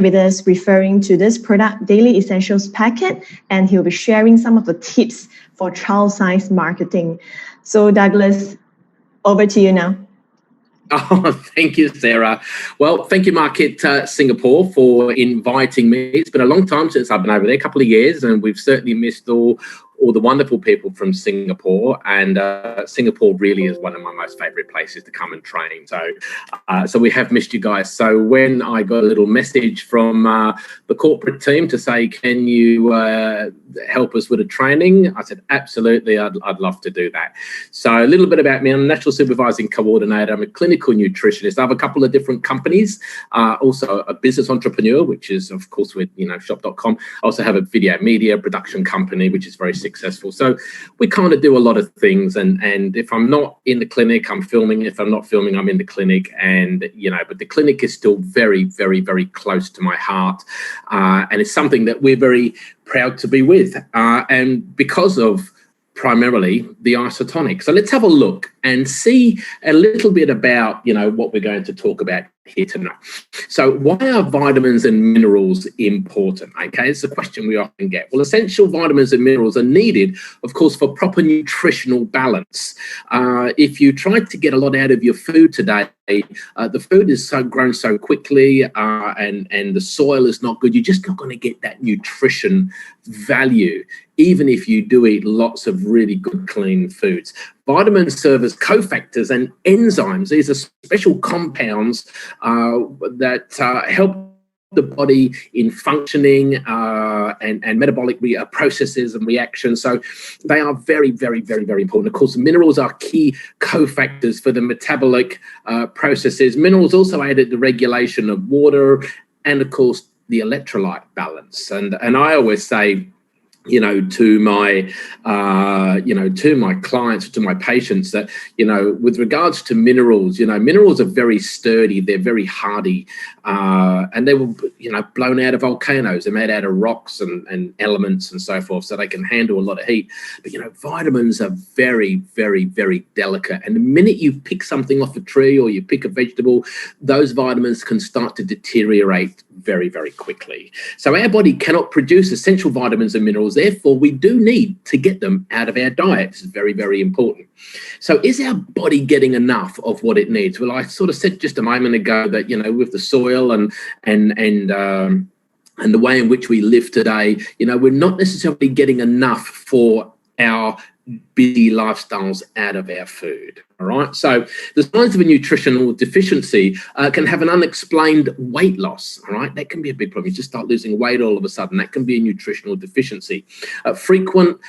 with us referring to this product, Daily Essentials Packet, and he'll be sharing some of the tips for child size marketing. So Douglas, over to you now. Oh, thank you, Sarah. Well, thank you, Market Singapore, for inviting me. It's been a long time since I've been over there, a couple of years, and we've certainly missed all the wonderful people from Singapore. And Singapore really is one of my most favourite places to come and train. So we have missed you guys. So when I got a little message from the corporate team to say, can you help us with a training? I said, absolutely, I'd love to do that. So a little bit about me. I'm a National Supervising Coordinator. I'm a clinical nutritionist. I have a couple of different companies, also a business entrepreneur, which is, of course, with shop.com. I also have a video media production company, which is very successful. So we kind of do a lot of things. And if I'm not in the clinic, I'm filming. If I'm not filming, I'm in the clinic. And, but the clinic is still very, very, very close to my heart. And it's something that we're very proud to be with. And because of primarily the Isotonix. So let's have a look and see a little bit about, what we're going to talk about here tonight. So why are vitamins and minerals important? Okay, it's a question we often get. Well, essential vitamins and minerals are needed, of course, for proper nutritional balance. If you try to get a lot out of your food today, the food is grown so quickly and the soil is not good, you're just not going to get that nutrition value, even if you do eat lots of really good, clean foods. Vitamins serve as cofactors and enzymes. These are special compounds that help the body in functioning and metabolic processes and reactions. So they are very, very, very, very important. Of course, minerals are key cofactors for the metabolic processes. Minerals also aid at the regulation of water and, of course, the electrolyte balance. And I always say, to my clients, to my patients, that with regards to minerals, minerals are very sturdy, they're very hardy, and they were blown out of volcanoes. They're made out of rocks and elements and so forth, so they can handle a lot of heat. But vitamins are very, very, very delicate, and the minute you pick something off a tree or you pick a vegetable, those vitamins can start to deteriorate very, very quickly. So our body cannot produce essential vitamins and minerals. Therefore, we do need to get them out of our diet. This is very, very important. So is our body getting enough of what it needs? Well, I sort of said just a moment ago that, with the soil and the way in which we live today, we're not necessarily getting enough for our busy lifestyles out of our food. All right. So the signs of a nutritional deficiency can have an unexplained weight loss. All right. That can be a big problem. You just start losing weight all of a sudden. That can be a nutritional deficiency. Frequent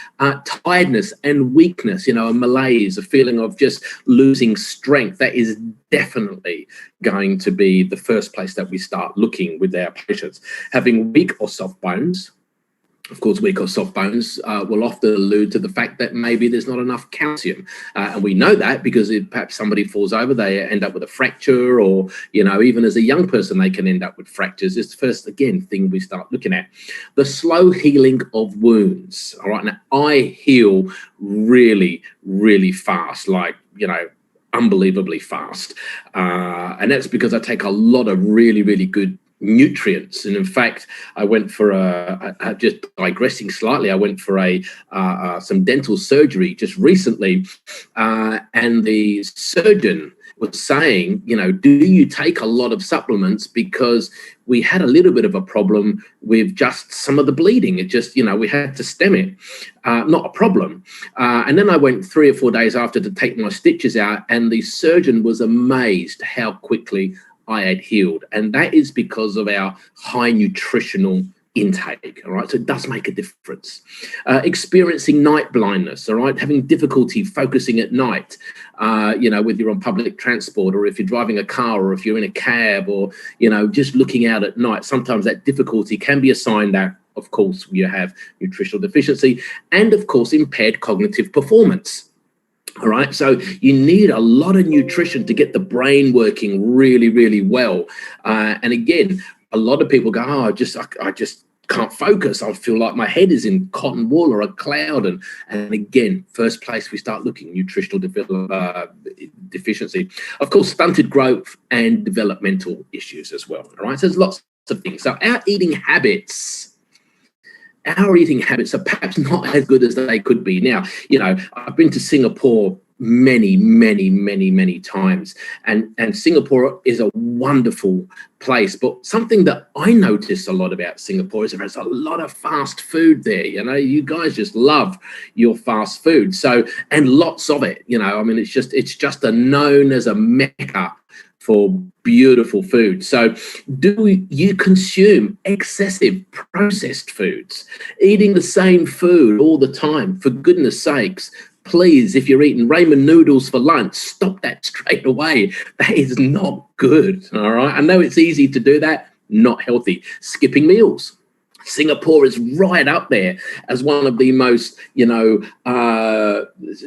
tiredness and weakness, a malaise, a feeling of just losing strength. That is definitely going to be the first place that we start looking with our patients. Having weak or soft bones. Of course, weak or soft bones will often allude to the fact that maybe there's not enough calcium. And we know that because if perhaps somebody falls over, they end up with a fracture, or, even as a young person, they can end up with fractures. It's the first, again, thing we start looking at. The slow healing of wounds. All right. Now, I heal really, really fast, unbelievably fast. And that's because I take a lot of really, really good nutrients. And in fact, I went for just digressing slightly, I went for some dental surgery just recently, and the surgeon was saying, do you take a lot of supplements? Because we had a little bit of a problem with just some of the bleeding. It just, we had to stem it. Not a problem. And then I went 3 or 4 days after to take my stitches out, and the surgeon was amazed how quickly I had healed. And that is because of our high nutritional intake. All right. So it does make a difference. Experiencing night blindness. All right. Having difficulty focusing at night, whether you're on public transport or if you're driving a car or if you're in a cab or, just looking out at night. Sometimes that difficulty can be a sign that, of course, you have nutritional deficiency and, of course, impaired cognitive performance. All right. So you need a lot of nutrition to get the brain working really, really well. And again, a lot of people go, oh, I just can't focus. I feel like my head is in cotton wool or a cloud. And again, first place we start looking, nutritional deficiency. Of course, stunted growth and developmental issues as well. All right. So there's lots of things. So our eating habits are perhaps not as good as they could be. Now, I've been to Singapore many times, and Singapore is a wonderful place. But something that I notice a lot about Singapore is there's a lot of fast food there. You guys just love your fast food, and lots of it. It's just known as a mecca for beautiful food. So do you consume excessive processed foods, eating the same food all the time? For goodness sakes, please, if you're eating ramen noodles for lunch, stop that straight away. That is not good, all right? I know it's easy to do that, not healthy. Skipping meals. Singapore is right up there as one of the most,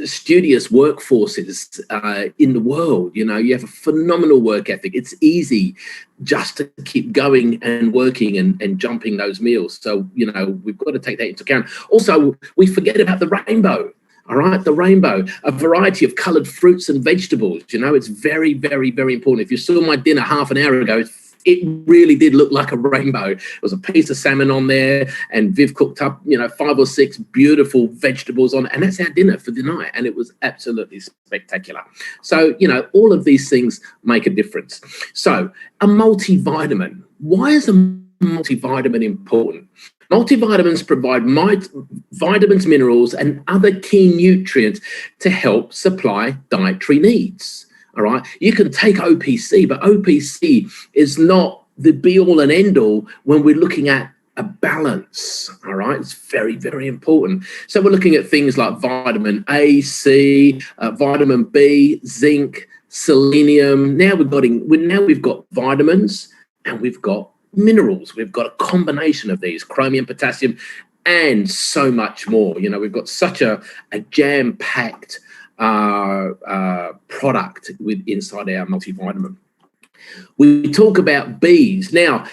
studious workforces in the world. You have a phenomenal work ethic. It's easy just to keep going and working and jumping those meals. So, we've got to take that into account. Also, we forget about the rainbow. All right, the rainbow, a variety of coloured fruits and vegetables. It's very, very, very important. If you saw my dinner half an hour ago, it really did look like a rainbow. There was a piece of salmon on there, and Viv cooked up, 5 or 6 beautiful vegetables on it, and that's our dinner for the night, and it was absolutely spectacular. So, all of these things make a difference. So, a multivitamin. Why is a multivitamin important? Multivitamins provide vitamins, minerals, and other key nutrients to help supply dietary needs. All right, you can take OPC, but OPC is not the be-all and end-all when we're looking at a balance. All right, it's very, very important. So we're looking at things like vitamin A, C, vitamin B, zinc, selenium. Now we've got vitamins and we've got minerals. We've got a combination of these, chromium, potassium, and so much more. We've got such a jam-packed product inside our multivitamin. We talk about Bs. Now,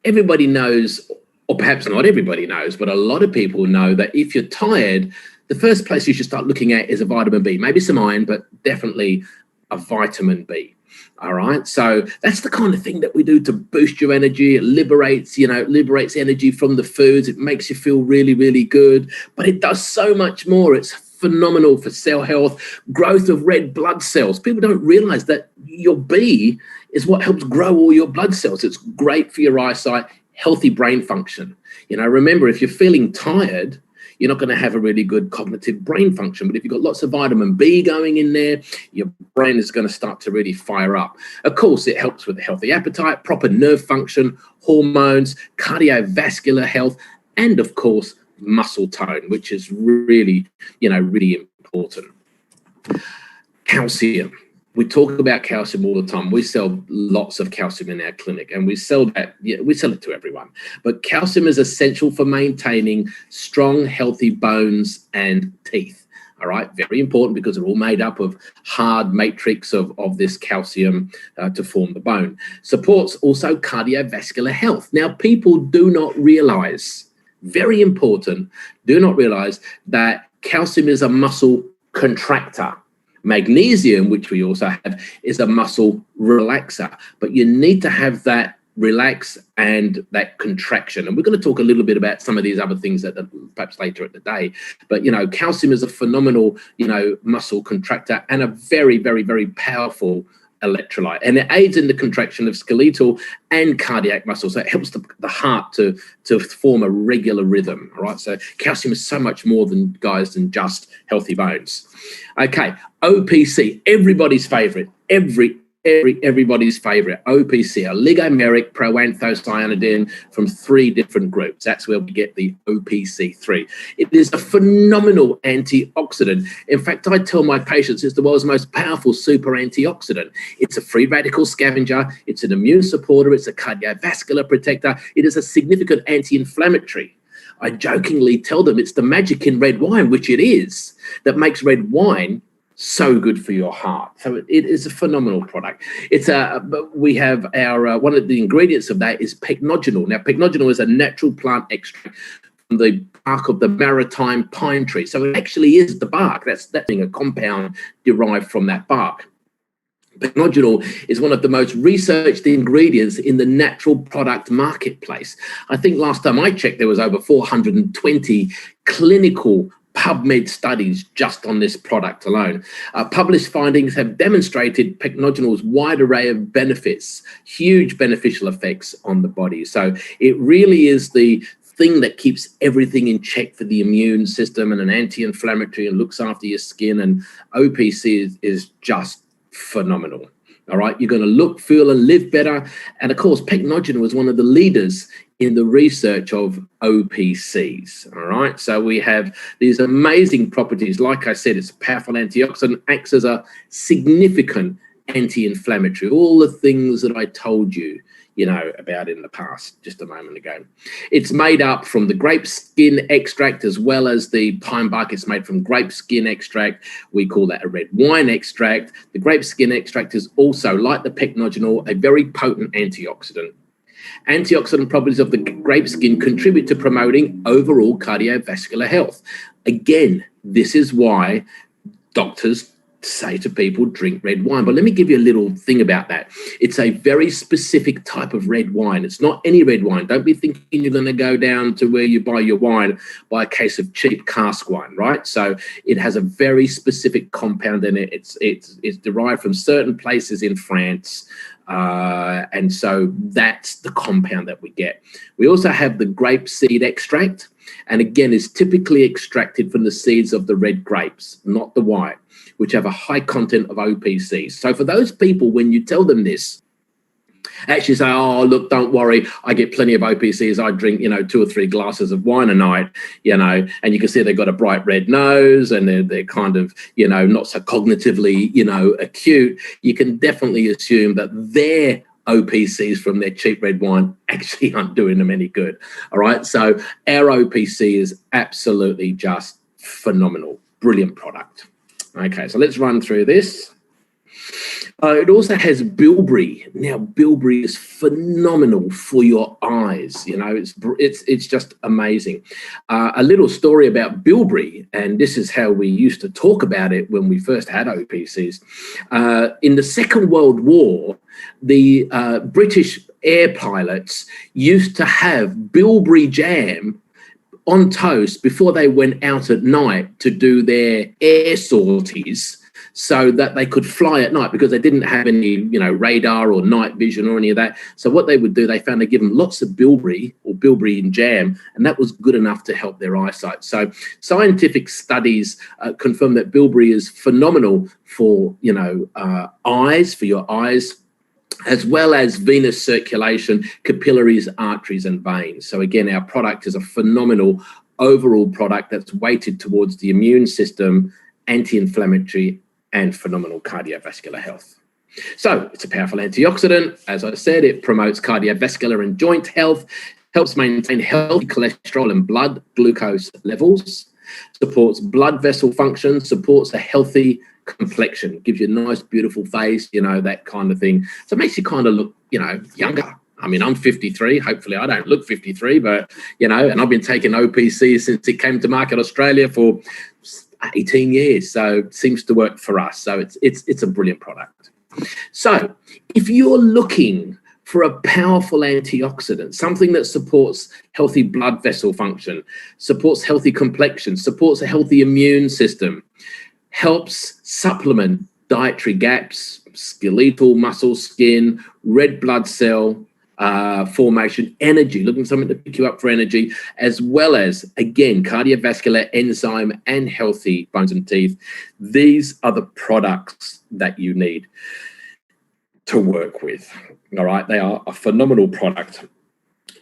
everybody knows, or perhaps not everybody knows, but a lot of people know that if you're tired, the first place you should start looking at is a vitamin B, maybe some iron, but definitely a vitamin B. All right. So that's the kind of thing that we do to boost your energy. It liberates energy from the foods. It makes you feel really, really good. But it does so much more. It's phenomenal for cell health, growth of red blood cells. People don't realize that your B is what helps grow all your blood cells. It's great for your eyesight, healthy brain function. Remember, if you're feeling tired, you're not going to have a really good cognitive brain function. But if you've got lots of vitamin B going in there, your brain is going to start to really fire up. Of course, it helps with a healthy appetite, proper nerve function, hormones, cardiovascular health, and of course, muscle tone, which is really, really important. Calcium. We talk about calcium all the time. We sell lots of calcium in our clinic, and we sell it to everyone. But calcium is essential for maintaining strong, healthy bones and teeth. All right, very important because they're all made up of hard matrix of this calcium to form the bone. Supports also cardiovascular health. Now, people do not realize, very important, do not realize that calcium is a muscle contractor. Magnesium, which we also have, is a muscle relaxer, but you need to have that relax and that contraction. And we're going to talk a little bit about some of these other things that perhaps later in the day. But, calcium is a phenomenal, muscle contractor and a very, very, very powerful electrolyte, and it aids in the contraction of skeletal and cardiac muscles. So it helps the heart to form a regular rhythm. All right, so calcium is so much more than just healthy bones. Okay, OPC, everybody's favorite, everybody's favorite, OPC, oligomeric proanthocyanidin from 3 different groups. That's where we get the OPC3. It is a phenomenal antioxidant. In fact, I tell my patients it's the world's most powerful super antioxidant. It's a free radical scavenger. It's an immune supporter. It's a cardiovascular protector. It is a significant anti-inflammatory. I jokingly tell them it's the magic in red wine, which it is, that makes red wine so good for your heart. So it is a phenomenal product. We have our one of the ingredients of that is pecnogenol. Now, pecnogenol is a natural plant extract from the bark of the maritime pine tree. So it actually is the bark. That's being a compound derived from that bark. Pecnogenol is one of the most researched ingredients in the natural product marketplace. I think last time I checked, there was over 420 clinical PubMed studies just on this product alone. Published findings have demonstrated Pecnogenol's wide array of benefits, huge beneficial effects on the body. So it really is the thing that keeps everything in check for the immune system, and an anti-inflammatory, and looks after your skin. And OPC is just phenomenal. All right, you're going to look, feel, and live better. And of course, Pecnogenol was one of the leaders in the research of OPCs. All right, so we have these amazing properties. Like I said, it's a powerful antioxidant, acts as a significant anti-inflammatory. All the things that I told you, about in the past just a moment ago. It's made up from the grape skin extract as well as the pine bark. It's made from grape skin extract. We call that a red wine extract. The grape skin extract is also, like the Pecnogenol, a very potent antioxidant. Antioxidant properties of the grape skin contribute to promoting overall cardiovascular health. Again, this is why doctors say to people, drink red wine. But let me give you a little thing about that. It's a very specific type of red wine. It's not any red wine. Don't be thinking you're going to go down to where you buy your wine, buy a case of cheap cask wine, right? So it has a very specific compound in it. It's derived from certain places in France. And so that's the compound that we get. We also have the grape seed extract. And again, it's typically extracted from the seeds of the red grapes, not the white, which have a high content of OPC. So for those people, when you tell them this, actually say, oh, look, don't worry, I get plenty of OPC as I drink, 2 or 3 glasses of wine a night, and you can see they've got a bright red nose and they're kind of, not so cognitively, acute. You can definitely assume that their OPCs from their cheap red wine actually aren't doing them any good. All right. So our OPC is absolutely just phenomenal. Brilliant product. Okay. So let's run through this. It also has bilberry. Now, bilberry is phenomenal for your eyes. It's just amazing. A little story about bilberry, and this is how we used to talk about it when we first had OPCs. In the Second World War, the British air pilots used to have bilberry jam on toast before they went out at night to do their air sorties, so that they could fly at night, because they didn't have any, radar or night vision or any of that. So what they would do, they found they give them lots of bilberry or bilberry in jam, and that was good enough to help their eyesight. So scientific studies confirm that bilberry is phenomenal for, eyes, for your eyes, as well as venous circulation, capillaries, arteries, and veins. So again, our product is a phenomenal overall product that's weighted towards the immune system, anti-inflammatory, and phenomenal cardiovascular health. So it's a powerful antioxidant. As I said, it promotes cardiovascular and joint health, helps maintain healthy cholesterol and blood glucose levels, supports blood vessel function, supports a healthy complexion, gives you a nice, beautiful face, that kind of thing. So it makes you kind of look, younger. I mean, I'm 53. Hopefully I don't look 53, but, and I've been taking OPC since it came to market Australia for 18 years. So it seems to work for us. So it's a brilliant product. So if you're looking for a powerful antioxidant, something that supports healthy blood vessel function, supports healthy complexion, supports a healthy immune system, helps supplement dietary gaps, skeletal muscle, skin, red blood cell formation, energy, looking for something to pick you up for energy, as well as, again, cardiovascular, enzyme, and healthy bones and teeth. These are the products that you need to work with. All right, they are a phenomenal product,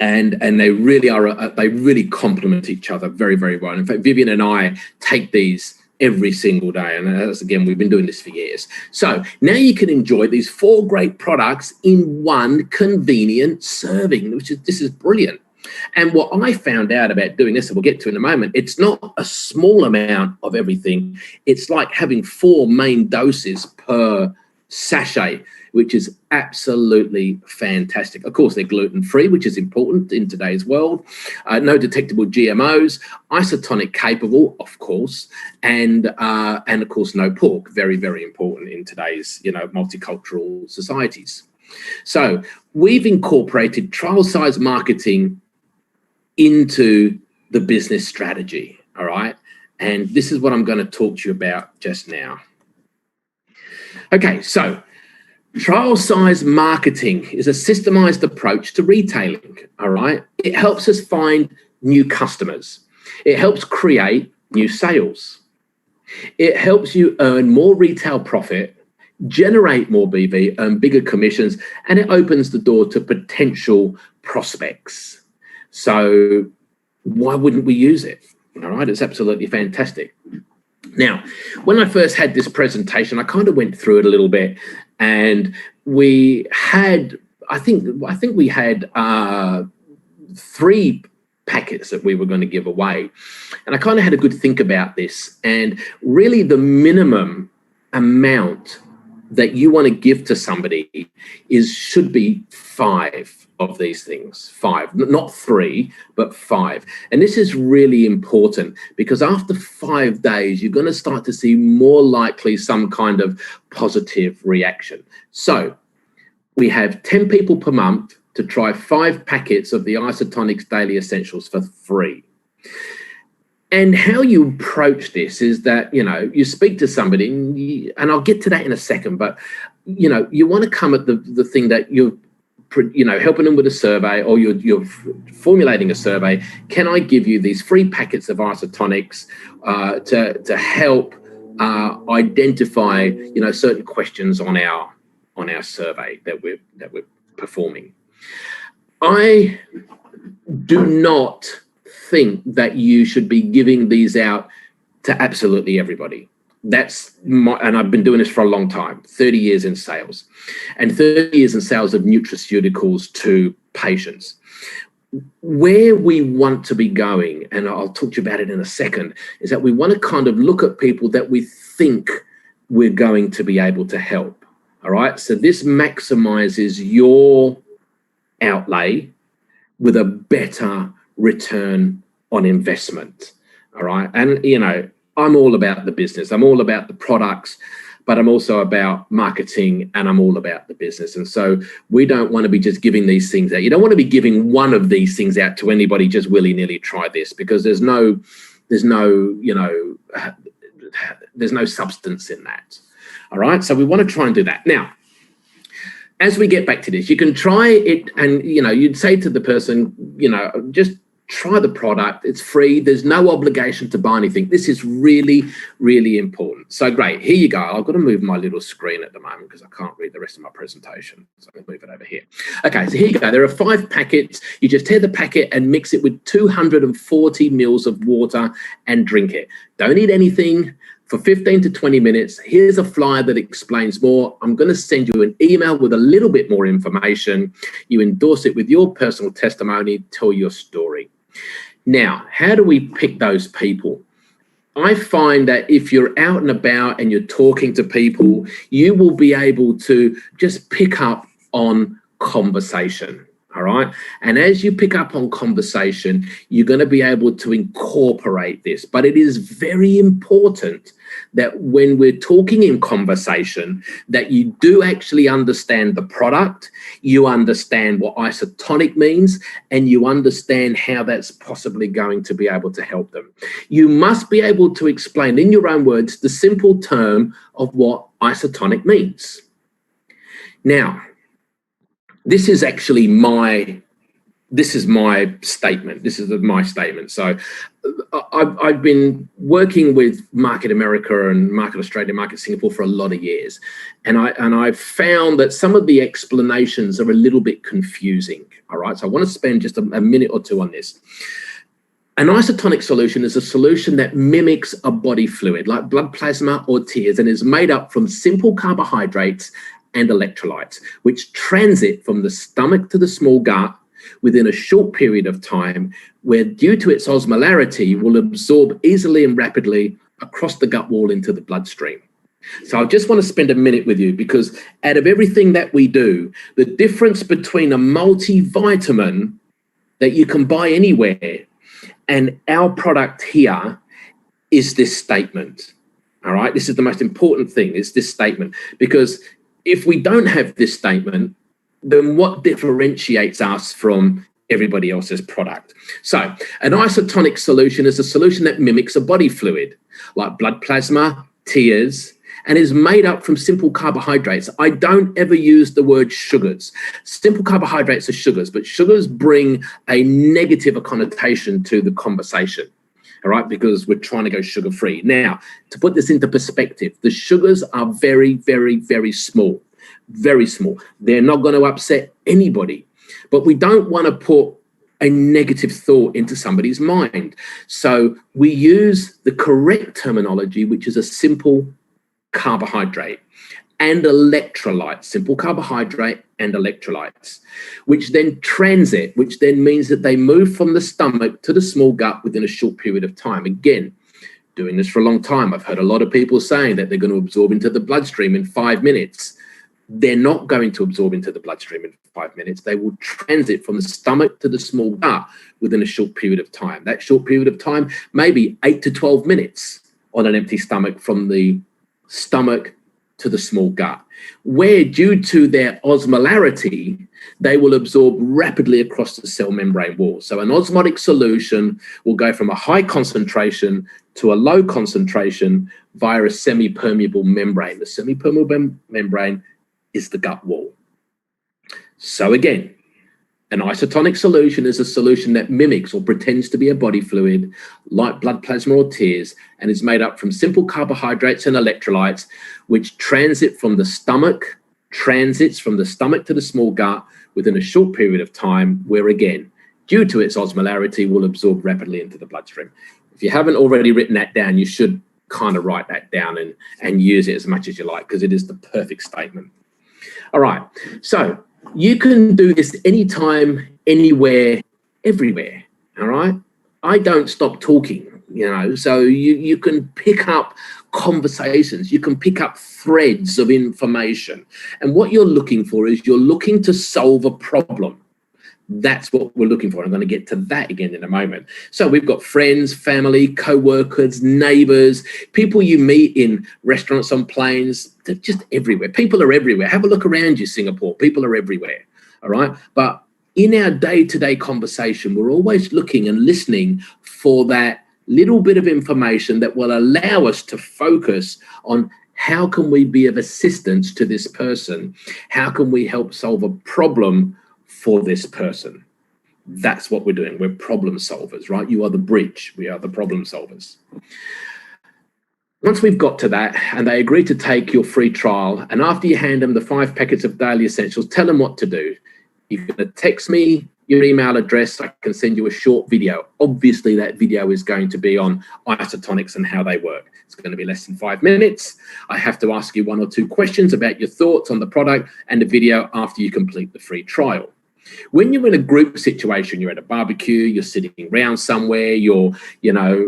and they really are. They really complement each other very, very well. In fact, Vivian and I take these every single day, and as again, we've been doing this for years. So now you can enjoy these 4 great products in one convenient serving, this is brilliant. And what I found out about doing this, and we'll get to in a moment, it's not a small amount of everything. It's like having 4 main doses per sachet, which is absolutely fantastic. Of course, they're gluten-free, which is important in today's world. No detectable GMOs, isotonic capable, of course, and of course, no pork. Very, very important in today's, multicultural societies. So we've incorporated trial size marketing into the business strategy, all right? And this is what I'm going to talk to you about just now. Okay, so trial size marketing is a systemized approach to retailing, all right? It helps us find new customers. It helps create new sales. It helps you earn more retail profit, generate more BV, earn bigger commissions, and it opens the door to potential prospects. So why wouldn't we use it? All right, it's absolutely fantastic. Now, when I first had this presentation, I kind of went through it a little bit, and we had, I think we had 3 packets that we were going to give away. And I kind of had a good think about this, and really the minimum amount that you want to give to somebody should be 5 of these things. 5, not 3, but 5. And this is really important, because after 5 days, you're going to start to see more likely some kind of positive reaction. So we have 10 people per month to try 5 packets of the Isotonix Daily Essentials for free. And how you approach this is that, you speak to somebody, and I'll get to that in a second, but, you want to come at the thing that you're, helping them with a survey, or you're formulating a survey. Can I give you these free packets of Isotonix to help identify, certain questions on our survey that we're performing? I do not think that you should be giving these out to absolutely everybody. And I've been doing this for a long time, 30 years in sales, and 30 years in sales of nutraceuticals to patients. Where we want to be going, and I'll talk to you about it in a second, is that we want to kind of look at people that we think we're going to be able to help. All right. So this maximizes your outlay with a better return on investment. All right. And, I'm all about the business. I'm all about the products, but I'm also about marketing, and I'm all about the business. And so we don't want to be just giving these things out. You don't want to be giving one of these things out to anybody, just willy-nilly try this, because there's no substance in that. All right. So we want to try and do that. Now, as we get back to this, you can try it, and, you'd say to the person, just try the product. It's free. There's no obligation to buy anything. This is really, really important. So great. Here you go. I've got to move my little screen at the moment because I can't read the rest of my presentation. So I'm going to move it over here. Okay, so here you go. There are 5 packets. You just tear the packet and mix it with 240 mils of water and drink it. Don't eat anything for 15 to 20 minutes. Here's a flyer that explains more. I'm going to send you an email with a little bit more information. You endorse it with your personal testimony, tell your story. Now, how do we pick those people? I find that if you're out and about and you're talking to people, you will be able to just pick up on conversation. All right. And as you pick up on conversation, you're going to be able to incorporate this. But it is very important that when we're talking in conversation, that you do actually understand the product, you understand what isotonic means, and you understand how that's possibly going to be able to help them. You must be able to explain in your own words the simple term of what isotonic means. Now, this is actually my statement. This is my statement. So I've been working with Market America and Market Australia, Market Singapore for a lot of years. And I've found that some of the explanations are a little bit confusing. All right. So I want to spend just a minute or two on this. An isotonic solution is a solution that mimics a body fluid like blood plasma or tears, and is made up from simple carbohydrates and electrolytes, which transit from the stomach to the small gut within a short period of time, where due to its osmolarity will absorb easily and rapidly across the gut wall into the bloodstream. So I just want to spend a minute with you, because out of everything that we do, the difference between a multivitamin that you can buy anywhere and our product here is this statement. All right, this is the most important thing, is this statement, because if we don't have this statement, then what differentiates us from everybody else's product? So an isotonic solution is a solution that mimics a body fluid like blood plasma, tears, and is made up from simple carbohydrates. I don't ever use the word sugars. Simple carbohydrates are sugars, but sugars bring a negative connotation to the conversation, all right, because we're trying to go sugar-free. Now, to put this into perspective, the sugars are very, very, very small, very small. They're not going to upset anybody, but we don't want to put a negative thought into somebody's mind. So we use the correct terminology, which is a simple carbohydrate and electrolytes, simple carbohydrate and electrolytes, which then transit, which then means that they move from the stomach to the small gut within a short period of time. Again, doing this for a long time, I've heard a lot of people saying that they're going to absorb into the bloodstream in 5 minutes. They're not going to absorb into the bloodstream in 5 minutes. They will transit from the stomach to the small gut within a short period of time. That short period of time, maybe 8 to 12 minutes on an empty stomach, from the stomach to the small gut, where due to their osmolarity, they will absorb rapidly across the cell membrane wall. So an osmotic solution will go from a high concentration to a low concentration via a semi-permeable membrane. The semi-permeable membrane is the gut wall. So again, an isotonic solution is a solution that mimics or pretends to be a body fluid like blood plasma or tears, and is made up from simple carbohydrates and electrolytes, which transits from the stomach to the small gut within a short period of time, where again, due to its osmolarity, will absorb rapidly into the bloodstream. If you haven't already written that down, you should kind of write that down and use it as much as you like, because it is the perfect statement. All right, so you can do this anytime, anywhere, everywhere, all right? I don't stop talking, so you can pick up conversations, you can pick up threads of information. And what you're looking for is you're looking to solve a problem. That's what we're looking for. I'm going to get to that again in a moment. So we've got friends, family, co-workers, neighbors, people you meet in restaurants, on planes. They're just everywhere. People are everywhere. Have a look around you, Singapore. People are everywhere, all right? But in our day-to-day conversation, we're always looking and listening for that little bit of information that will allow us to focus on how can we be of assistance to this person? How can we help solve a problem for this person? That's what we're doing. We're problem solvers, right? You are the bridge. We are the problem solvers. Once we've got to that and they agree to take your free trial, and after you hand them the 5 packets of daily essentials, tell them what to do. You're going to text me your email address. I can send you a short video. Obviously, that video is going to be on Isotonix and how they work. It's going to be less than 5 minutes. I have to ask you 1 or 2 questions about your thoughts on the product and the video after you complete the free trial. When you're in a group situation, you're at a barbecue, you're sitting around somewhere, you're,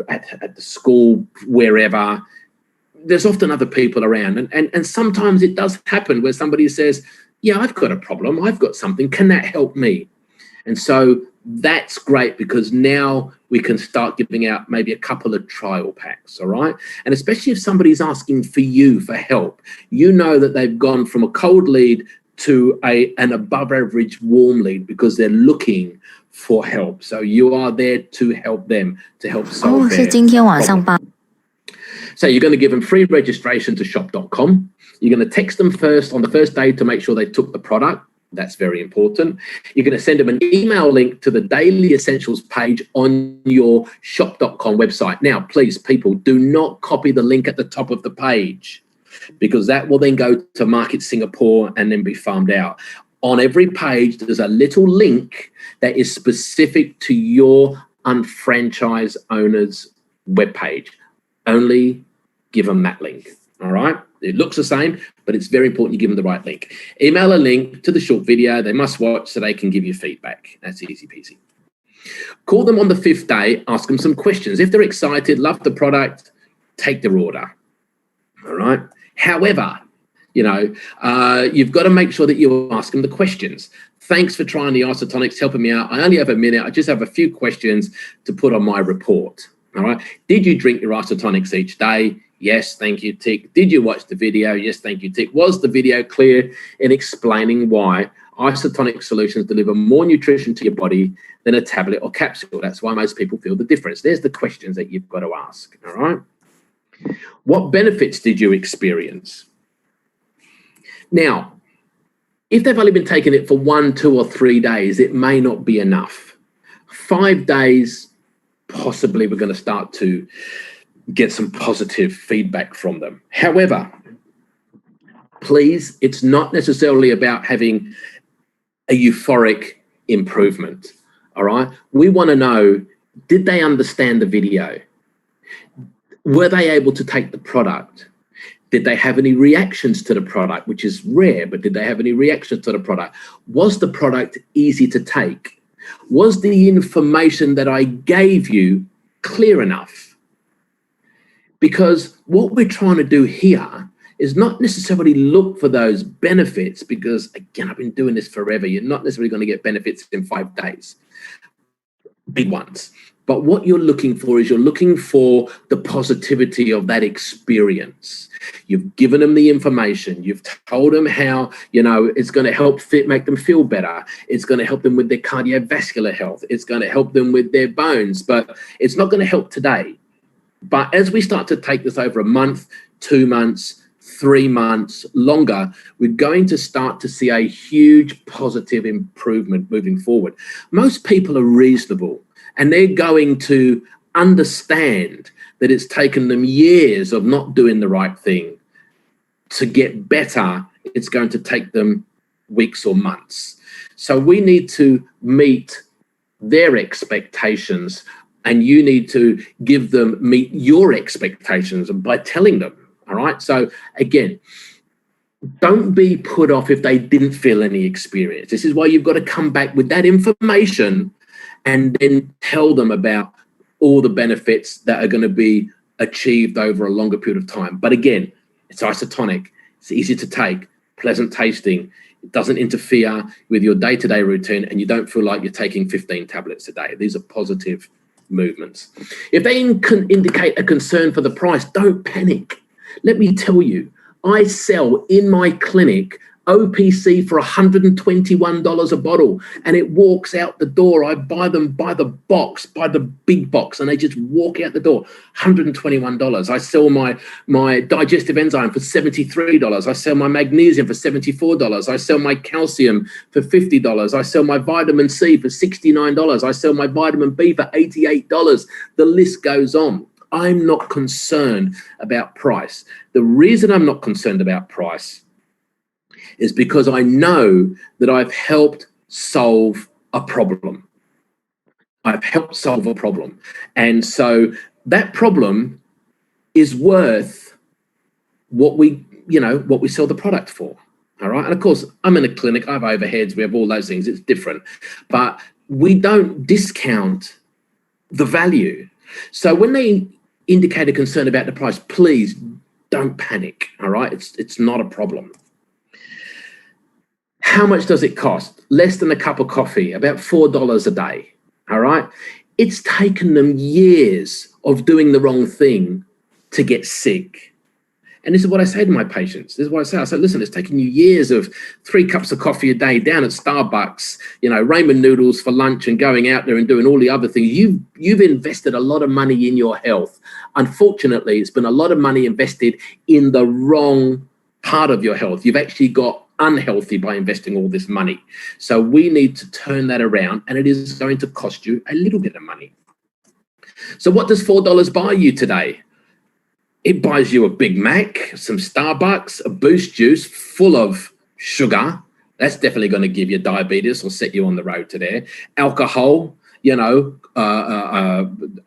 at the school, wherever, there's often other people around. And sometimes it does happen where somebody says, yeah, I've got a problem. I've got something. Can that help me? And so that's great, because now we can start giving out maybe a couple of trial packs, all right? And especially if somebody's asking for you for help, you know that they've gone from a cold lead to an above average warm lead because they're looking for help. So you are there to help them, to help solve their problem. So you're going to give them free registration to shop.com. You're going to text them first on the first day to make sure they took the product. That's very important. You're going to send them an email link to the Daily Essentials page on your shop.com website. Now, please, people, do not copy the link at the top of the page, because that will then go to Market Singapore and then be farmed out. On every page, there's a little link that is specific to your unfranchised owner's webpage. Only give them that link, all right? It looks the same, but it's very important you give them the right link. Email a link to the short video they must watch so they can give you feedback. That's easy peasy. Call them on the 5th day, ask them some questions. If they're excited, love the product, take their order, all right? However, you've got to make sure that you ask them the questions. Thanks for trying the Isotonix, helping me out. I only have a minute. I just have a few questions to put on my report. All right. Did you drink your Isotonix each day? Yes, thank you, tick. Did you watch the video? Yes, thank you, tick. Was the video clear in explaining why Isotonix solutions deliver more nutrition to your body than a tablet or capsule? That's why most people feel the difference. There's the questions that you've got to ask. All right. What benefits did you experience? Now, if they've only been taking it for 1, 2, or 3 days, it may not be enough. 5 days, possibly we're going to start to get some positive feedback from them. However, please, it's not necessarily about having a euphoric improvement. All right. We want to know, did they understand the video? Were they able to take the product? Did they have any reactions to the product, which is rare, but did they have any reactions to the product? Was the product easy to take? Was the information that I gave you clear enough? Because what we're trying to do here is not necessarily look for those benefits, because again, I've been doing this forever. You're not necessarily going to get benefits in 5 days, big ones. But what you're looking for is you're looking for the positivity of that experience. You've given them the information. You've told them how, it's going to help make them feel better. It's going to help them with their cardiovascular health. It's going to help them with their bones, but it's not going to help today. But as we start to take this over a month, 2 months, 3 months, longer, we're going to start to see a huge positive improvement moving forward. Most people are reasonable, and they're going to understand that it's taken them years of not doing the right thing to get better. It's going to take them weeks or months. So we need to meet their expectations, and you need to meet your expectations by telling them. All right. So again, don't be put off if they didn't feel any experience. This is why you've got to come back with that information and then tell them about all the benefits that are going to be achieved over a longer period of time. But again, it's isotonic. It's easy to take, pleasant tasting. It doesn't interfere with your day-to-day routine, and you don't feel like you're taking 15 tablets a day. These are positive movements. If they indicate a concern for the price, don't panic. Let me tell you, I sell in my clinic OPC for $121 a bottle, and it walks out the door. I buy them by the box, by the big box, and they just walk out the door. $121. I sell my digestive enzyme for $73. I sell my magnesium for $74. I sell my calcium for $50. I sell my vitamin C for $69. I sell my vitamin B for $88. The list goes on. I'm not concerned about price. The reason I'm not concerned about price is because I know that I've helped solve a problem. I've helped solve a problem. And so that problem is worth what we sell the product for. All right. And of course, I'm in a clinic, I have overheads, we have all those things. It's different. But we don't discount the value. So when they indicate a concern about the price, please don't panic. All right. It's not a problem. How much does it cost? Less than a cup of coffee, about $4 a day. All right. It's taken them years of doing the wrong thing to get sick. And this is what I say to my patients. This is what I say. I say, listen, it's taken you years of 3 cups of coffee a day down at Starbucks, ramen noodles for lunch and going out there and doing all the other things. You've invested a lot of money in your health. Unfortunately, it's been a lot of money invested in the wrong part of your health. You've actually got unhealthy by investing all this money. So we need to turn that around, and it is going to cost you a little bit of money. So what does $4 buy you today? It buys you a Big Mac, some Starbucks, a Boost juice full of sugar. That's definitely going to give you diabetes or set you on the road to there. Alcohol,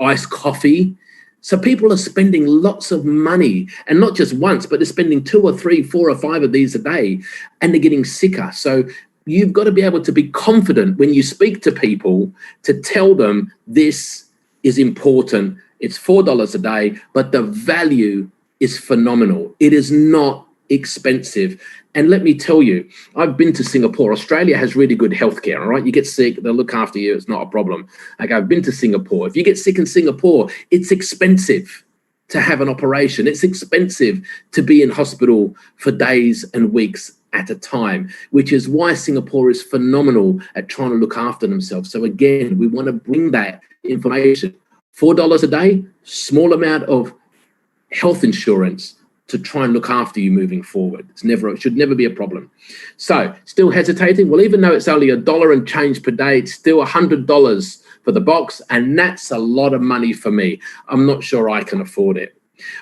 iced coffee. So people are spending lots of money, and not just once, but they're spending 2 or 3, 4 or 5 of these a day, and they're getting sicker. So you've got to be able to be confident when you speak to people to tell them this is important. It's $4 a day, but the value is phenomenal. It is not expensive. And let me tell you, I've been to Singapore. Australia has really good healthcare, all right? You get sick, they'll look after you. It's not a problem. Like, I've been to Singapore. If you get sick in Singapore, it's expensive to have an operation. It's expensive to be in hospital for days and weeks at a time, which is why Singapore is phenomenal at trying to look after themselves. So again, we want to bring that information. $4 a day, small amount of health insurance to try and look after you moving forward. It should never be a problem. So still hesitating? Well, even though it's only $1 and change per day, it's still $100 for the box. And that's a lot of money for me. I'm not sure I can afford it.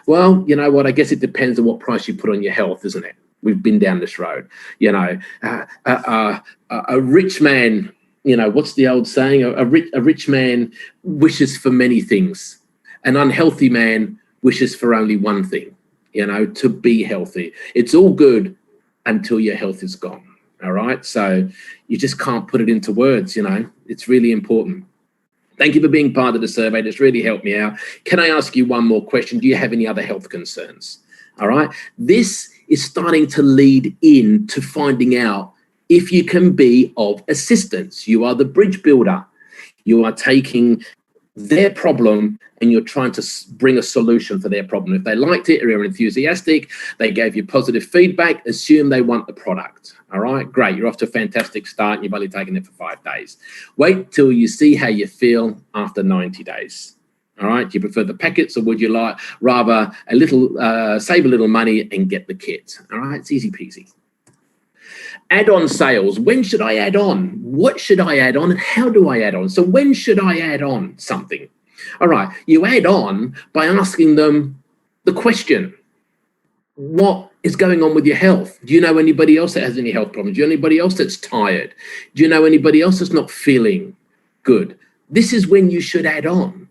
Well, you know what? I guess it depends on what price you put on your health, isn't it? We've been down this road. You know, a rich man, you know, what's the old saying? A rich man wishes for many things. An unhealthy man wishes for only one thing, you know, to be healthy. It's all good until your health is gone. All right. So you just can't put it into words, you know. It's really important. Thank you for being part of the survey. That's really helped me out. Can I ask you one more question? Do you have any other health concerns? All right. This is starting to lead into finding out if you can be of assistance. You are the bridge builder. You are taking their problem and you're trying to bring a solution for their problem. If they liked it or are enthusiastic, they gave you positive feedback, assume they want the product. All right, great. You're off to a fantastic start and you've only taken it for 5 days. Wait till you see how you feel after 90 days. All right, do you prefer the packets or would you like rather a little, save a little money and get the kit? All right, it's easy peasy. Add-on sales. When should I add on? What should I add on and how do I add on? So when should I add on something? All right, you add on by asking them the question, what is going on with your health? Do you know anybody else that has any health problems? Do you know anybody else that's tired? Do you know anybody else that's not feeling good? This is when you should add on.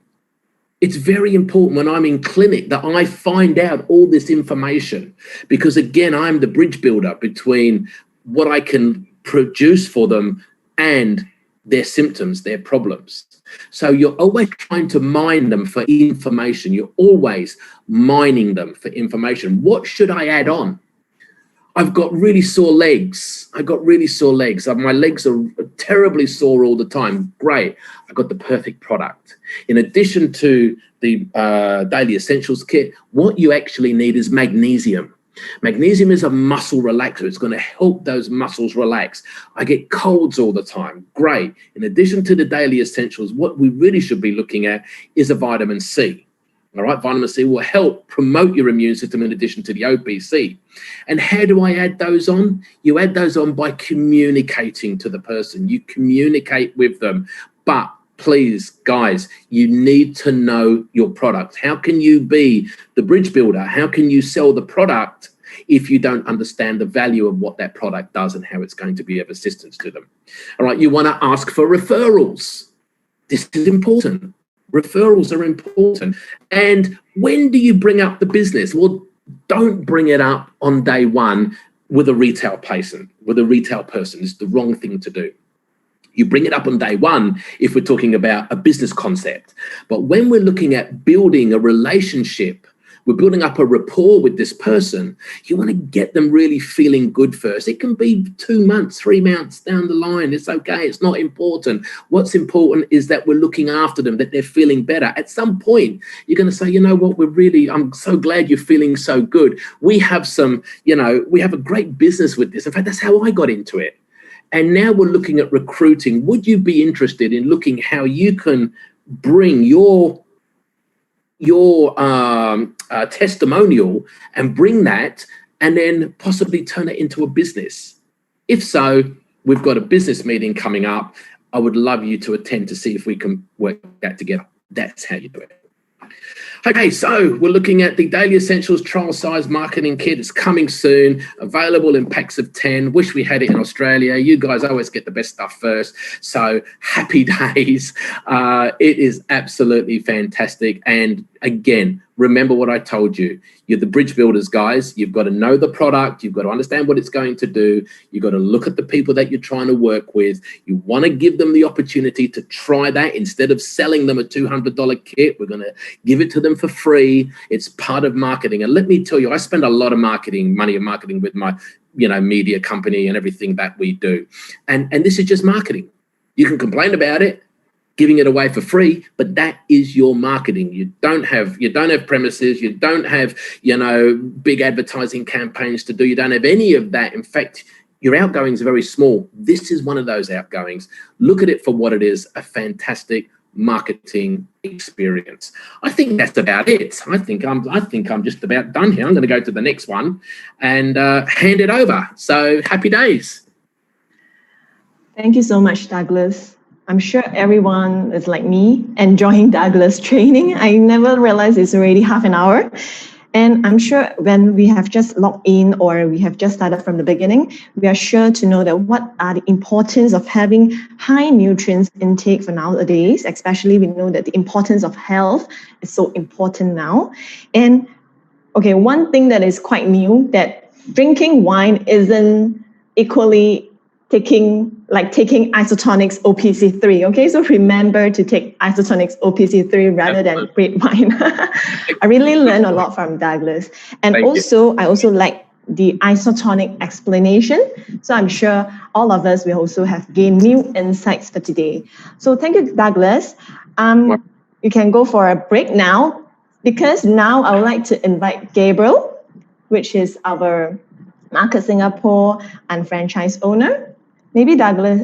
It's very important when I'm in clinic that I find out all this information because, again, I'm the bridge builder between what I can produce for them and their symptoms, their problems. So you're always trying to mine them for information. You're always mining them for information. What should I add on? I've got really sore legs. My legs are terribly sore all the time. Great. I've got the perfect product. In addition to the Daily Essentials kit, what you actually need is magnesium. Magnesium is a muscle relaxer. It's going to help those muscles relax. I get colds all the time. Great. In addition to the Daily Essentials, what we really should be looking at is a vitamin C. All right, vitamin C will help promote your immune system in addition to the OPC. And how do I add those on? You add those on by communicating to the person. You communicate with them. But please, guys, you need to know your product. How can you be the bridge builder? How can you sell the product if you don't understand the value of what that product does and how it's going to be of assistance to them? All right, you want to ask for referrals. This is important. Referrals are important. And when do you bring up the business? Well, don't bring it up on day one with a retail person. It's the wrong thing to do. You bring it up on day one if we're talking about a business concept. But when we're looking at building a relationship, we're building up a rapport with this person, you want to get them really feeling good first. It can be 2 months, 3 months down the line. It's okay. It's not important. What's important is that we're looking after them, that they're feeling better. At some point, you're going to say, you know what, I'm so glad you're feeling so good. We have a great business with this. In fact, that's how I got into it. And now we're looking at recruiting. Would you be interested in looking how you can bring your testimonial and bring that and then possibly turn it into a business? If so, we've got a business meeting coming up. I would love you to attend to see if we can work that together. That's how you do it. Okay, so we're looking at the Daily Essentials Trial Size Marketing Kit. It's coming soon, available in packs of 10. Wish we had it in Australia. You guys always get the best stuff first. So happy days. It is absolutely fantastic. And again, remember what I told you. You're the bridge builders, guys. You've got to know the product. You've got to understand what it's going to do. You've got to look at the people that you're trying to work with. You want to give them the opportunity to try that. Instead of selling them a $200 kit, we're going to give it to them for free. It's part of marketing. And let me tell you, I spend a lot of money in marketing with my media company and everything that we do. And this is just marketing. You can complain about it, giving it away for free, but that is your marketing. You don't have premises, you don't have, big advertising campaigns to do. You don't have any of that. In fact, your outgoings are very small. This is one of those outgoings. Look at it for what it is, a fantastic marketing experience. I think that's about it. I think I'm just about done here. I'm going to go to the next one and hand it over. So happy days. Thank you so much, Douglas. I'm sure everyone is like me, enjoying Douglas' training. I never realized it's already half an hour. And I'm sure when we have just logged in or we have just started from the beginning, we are sure to know that what are the importance of having high nutrients intake for nowadays. Especially we know that the importance of health is so important now. And okay, one thing that is quite new, that drinking wine isn't equally taking Isotonix OPC3. Okay, so remember to take Isotonix OPC3 rather than red wine. I really learned a lot from Douglas. And I also like the isotonic explanation. So I'm sure all of us will also have gained new insights for today. So thank you, Douglas. You can go for a break now, because now I would like to invite Gabriel, which is our Market Singapore and franchise owner. Maybe Douglas,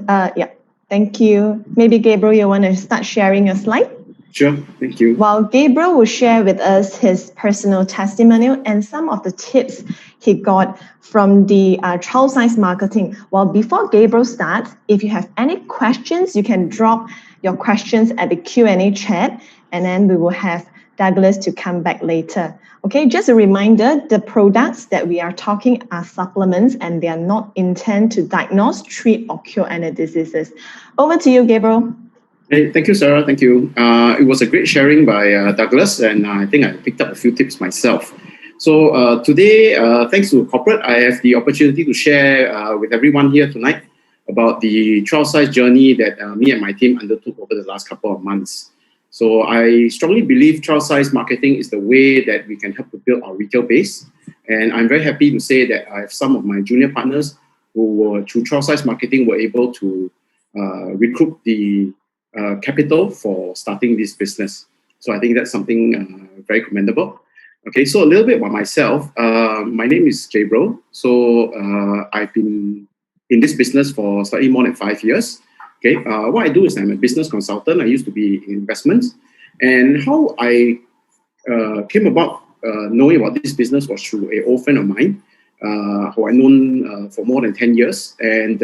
thank you. Maybe Gabriel, you want to start sharing your slide? Sure, thank you. While Gabriel will share with us his personal testimonial and some of the tips he got from the trial size marketing. Well, before Gabriel starts, if you have any questions, you can drop your questions at the Q&A chat, and then we will have Douglas to come back later. Okay, just a reminder, the products that we are talking are supplements and they are not intended to diagnose, treat, or cure any diseases. Over to you, Gabriel. Hey, thank you, Sarah. Thank you. It was a great sharing by Douglas, and I think I picked up a few tips myself. So today, thanks to corporate, I have the opportunity to share with everyone here tonight about the trial size journey that me and my team undertook over the last couple of months. So I strongly believe trial size marketing is the way that we can help to build our retail base. And I'm very happy to say that I have some of my junior partners who were, through trial size marketing, were able to recruit the capital for starting this business. So I think that's something very commendable. Okay, so a little bit about myself. My name is Gabriel. So I've been in this business for slightly more than 5 years. Okay, what I do is I'm a business consultant. I used to be in investments. And how I came about knowing about this business was through an old friend of mine who I've known for more than 10 years. And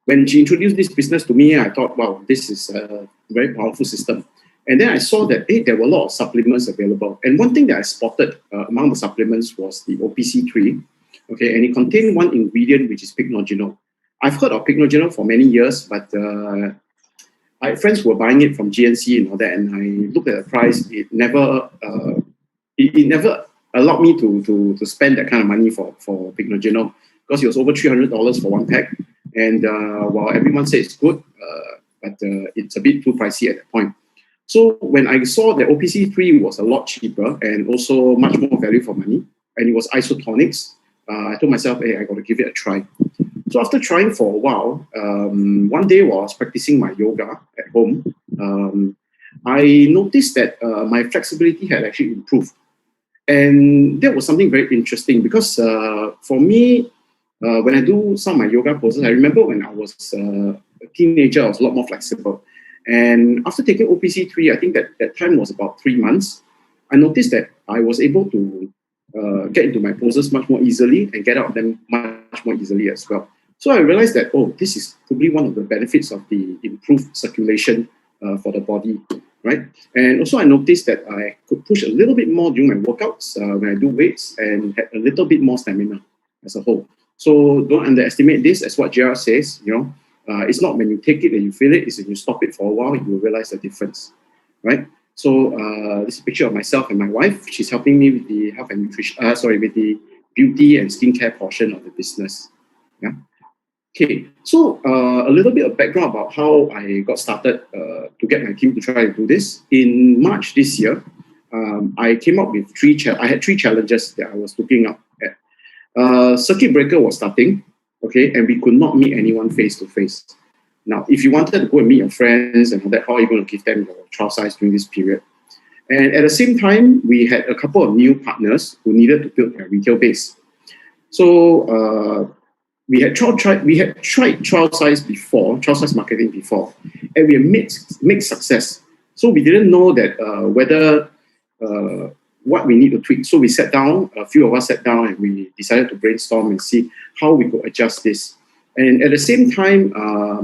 when she introduced this business to me, I thought, wow, this is a very powerful system. And then I saw that there were a lot of supplements available. And one thing that I spotted among the supplements was the OPC3. Okay, and it contained one ingredient, which is pycnogenol. I've heard of pycnogenol for many years, but I had friends who were buying it from GNC and all that, and I looked at the price. It never allowed me to spend that kind of money for pycnogenol, because it was over $300 for one pack. And while everyone said it's good, but it's a bit too pricey at that point. So when I saw that OPC3 was a lot cheaper and also much more value for money, and it was Isotonix, I told myself, hey, I got to give it a try. So after trying for a while, one day while I was practicing my yoga at home, I noticed that my flexibility had actually improved. And that was something very interesting because for me, when I do some of my yoga poses, I remember when I was a teenager, I was a lot more flexible. And after taking OPC3, I think that time was about 3 months, I noticed that I was able to get into my poses much more easily and get out of them much more easily as well. So I realized that, this is probably one of the benefits of the improved circulation for the body, right? And also I noticed that I could push a little bit more during my workouts when I do weights and had a little bit more stamina as a whole. So don't underestimate this, as what JR says, it's not when you take it and you feel it, it's when you stop it for a while, you will realize the difference, right? This is a picture of myself and my wife. She's helping me with the health and nutrition, with the beauty and skincare portion of the business. Yeah. Okay, so a little bit of background about how I got started to get my team to try to do this. In March this year, I came up with I had three challenges that I was looking up at. Circuit breaker was starting, okay, and we could not meet anyone face to face. Now, if you wanted to go and meet your friends and all that, how are you going to give them your trial size during this period? And at the same time, we had a couple of new partners who needed to build their retail base. So we had tried trial size marketing before, and we had made success. So we didn't know that whether what we need to tweak. So we sat down, a few of us sat down, and we decided to brainstorm and see how we could adjust this. And at the same time,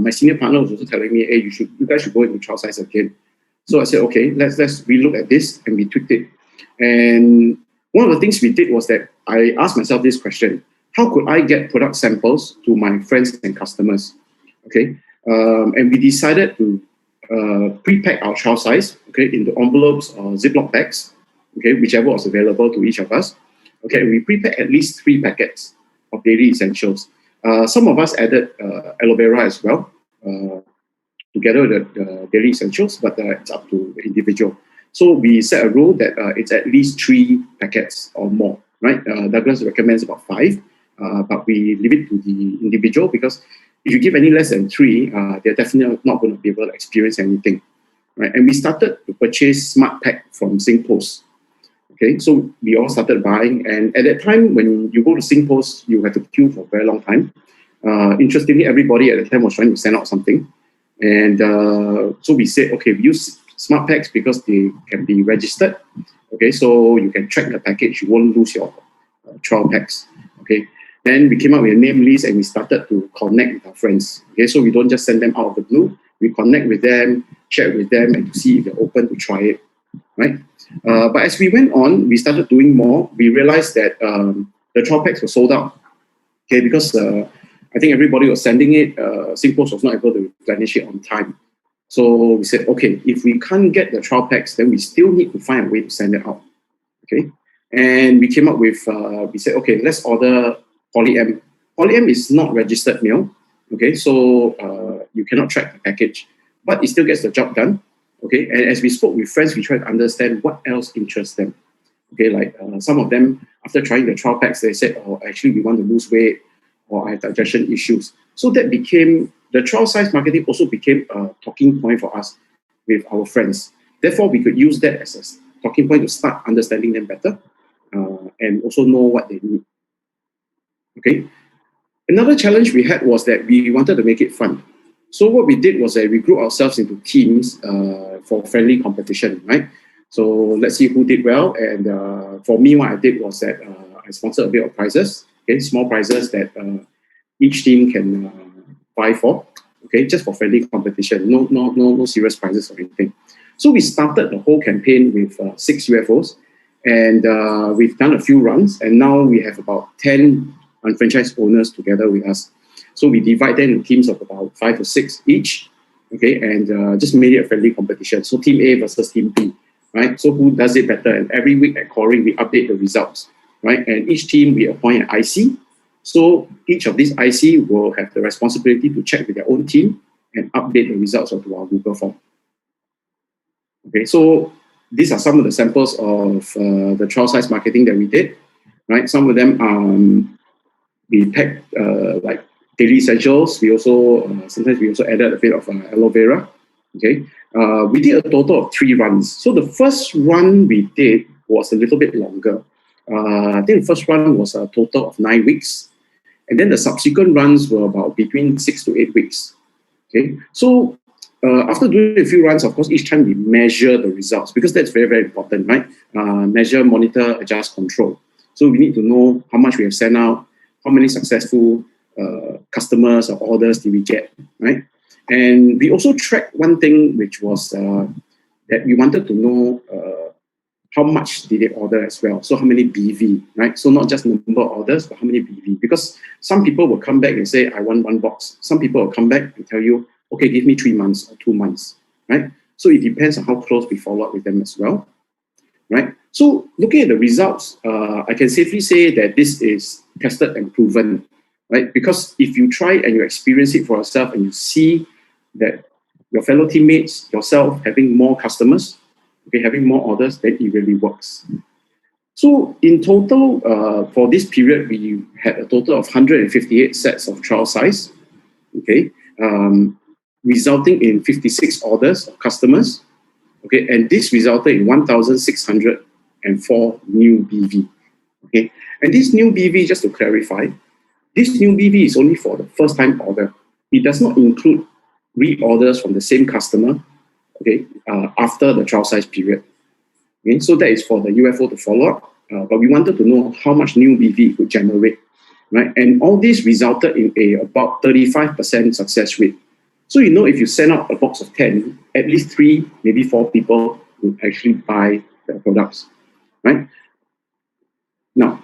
my senior partner was also telling me, "Hey, you guys should go into trial size again." So I said, "Okay, let's relook at this," and we tweaked it. And one of the things we did was that I asked myself this question: how could I get product samples to my friends and customers? Okay, and we decided to pre-pack our trial size, okay, into envelopes or Ziploc bags, okay, whichever was available to each of us. Okay, we pre-packed at least 3 packets of daily essentials. Some of us added aloe vera as well, together with the daily essentials, but it's up to the individual. So we set a rule that it's at least 3 packets or more, right? Douglas recommends about 5, but we leave it to the individual, because if you give any less than 3, they're definitely not going to be able to experience anything, right? And we started to purchase Smart Pack from SingPost. Okay, so we all started buying, and at that time, when you go to SingPost, you have to queue for a very long time. Interestingly, everybody at the time was trying to send out something, and so we said, okay, we use Smart Packs because they can be registered. Okay, so you can track the package, you won't lose your trial packs. Okay, then we came up with a name list, and we started to connect with our friends. Okay, so we don't just send them out of the blue, we connect with them, chat with them, and to see if they're open to try it, right? But as we went on, we started doing more. We realized that the trial packs were sold out. Okay, because I think everybody was sending it. SingPost was not able to replenish it on time. So we said, okay, if we can't get the trial packs, then we still need to find a way to send it out. Okay, and we came up with, we said, okay, let's order Poly-M. Poly-M is not registered mail. Okay, so you cannot track the package, but it still gets the job done. Okay, and as we spoke with friends, we tried to understand what else interests them. Okay, like some of them, after trying the trial packs, they said, oh, actually, we want to lose weight, or I have digestion issues. So that became, the trial size marketing also became a talking point for us with our friends. Therefore, we could use that as a talking point to start understanding them better, and also know what they need. Okay. Another challenge we had was that we wanted to make it fun. So what we did was that we grouped ourselves into teams for friendly competition, right? So let's see who did well. And for me, what I did was that I sponsored a bit of prizes, okay, small prizes that each team can vie for, okay, just for friendly competition. No serious prizes or anything. So we started the whole campaign with 6 UFOs, and we've done a few runs, and now we have about 10 unfranchised owners together with us. So we divide them in teams of about 5 or 6 each, okay, and just made it a friendly competition. So team A versus team B, right? So who does it better? And every week at Coring, we update the results, right? And each team, we appoint an IC. So each of these IC will have the responsibility to check with their own team and update the results onto our Google form. Okay, so these are some of the samples of the trial size marketing that we did, right? Some of them we packed like daily essentials. We also sometimes we also added a bit of aloe vera. Okay, we did a total of 3 runs. So the first run we did was a little bit longer. I think the first run was a total of 9 weeks, and then the subsequent runs were about between 6 to 8 weeks. Okay, so after doing a few runs, of course, each time we measure the results, because that's very, very important, right? Measure, monitor, adjust, control. So we need to know how much we have sent out, how many successful customers or orders did we get, right? And we also tracked one thing, which was that we wanted to know how much did they order as well. So how many BV, right? So not just number of orders, but how many BV. Because some people will come back and say, I want 1 box. Some people will come back and tell you, okay, give me 3 months or 2 months, right? So it depends on how close we follow up with them as well, right? So looking at the results, I can safely say that this is tested and proven, right? Because if you try and you experience it for yourself and you see that your fellow teammates, yourself having more customers, okay, having more orders, then it really works. So in total, for this period, we had a total of 158 sets of trial size, okay, resulting in 56 orders of customers, okay, and this resulted in 1,604 new BV, okay. And this new BV, just to clarify, this new BV is only for the first time order. It does not include reorders from the same customer, okay, after the trial size period. Okay, so that is for the UFO to follow up, but we wanted to know how much new BV it could generate, right? And all this resulted in about 35% success rate. So if you send out a box of 10, at least 3, maybe 4 people will actually buy the products, right? Now,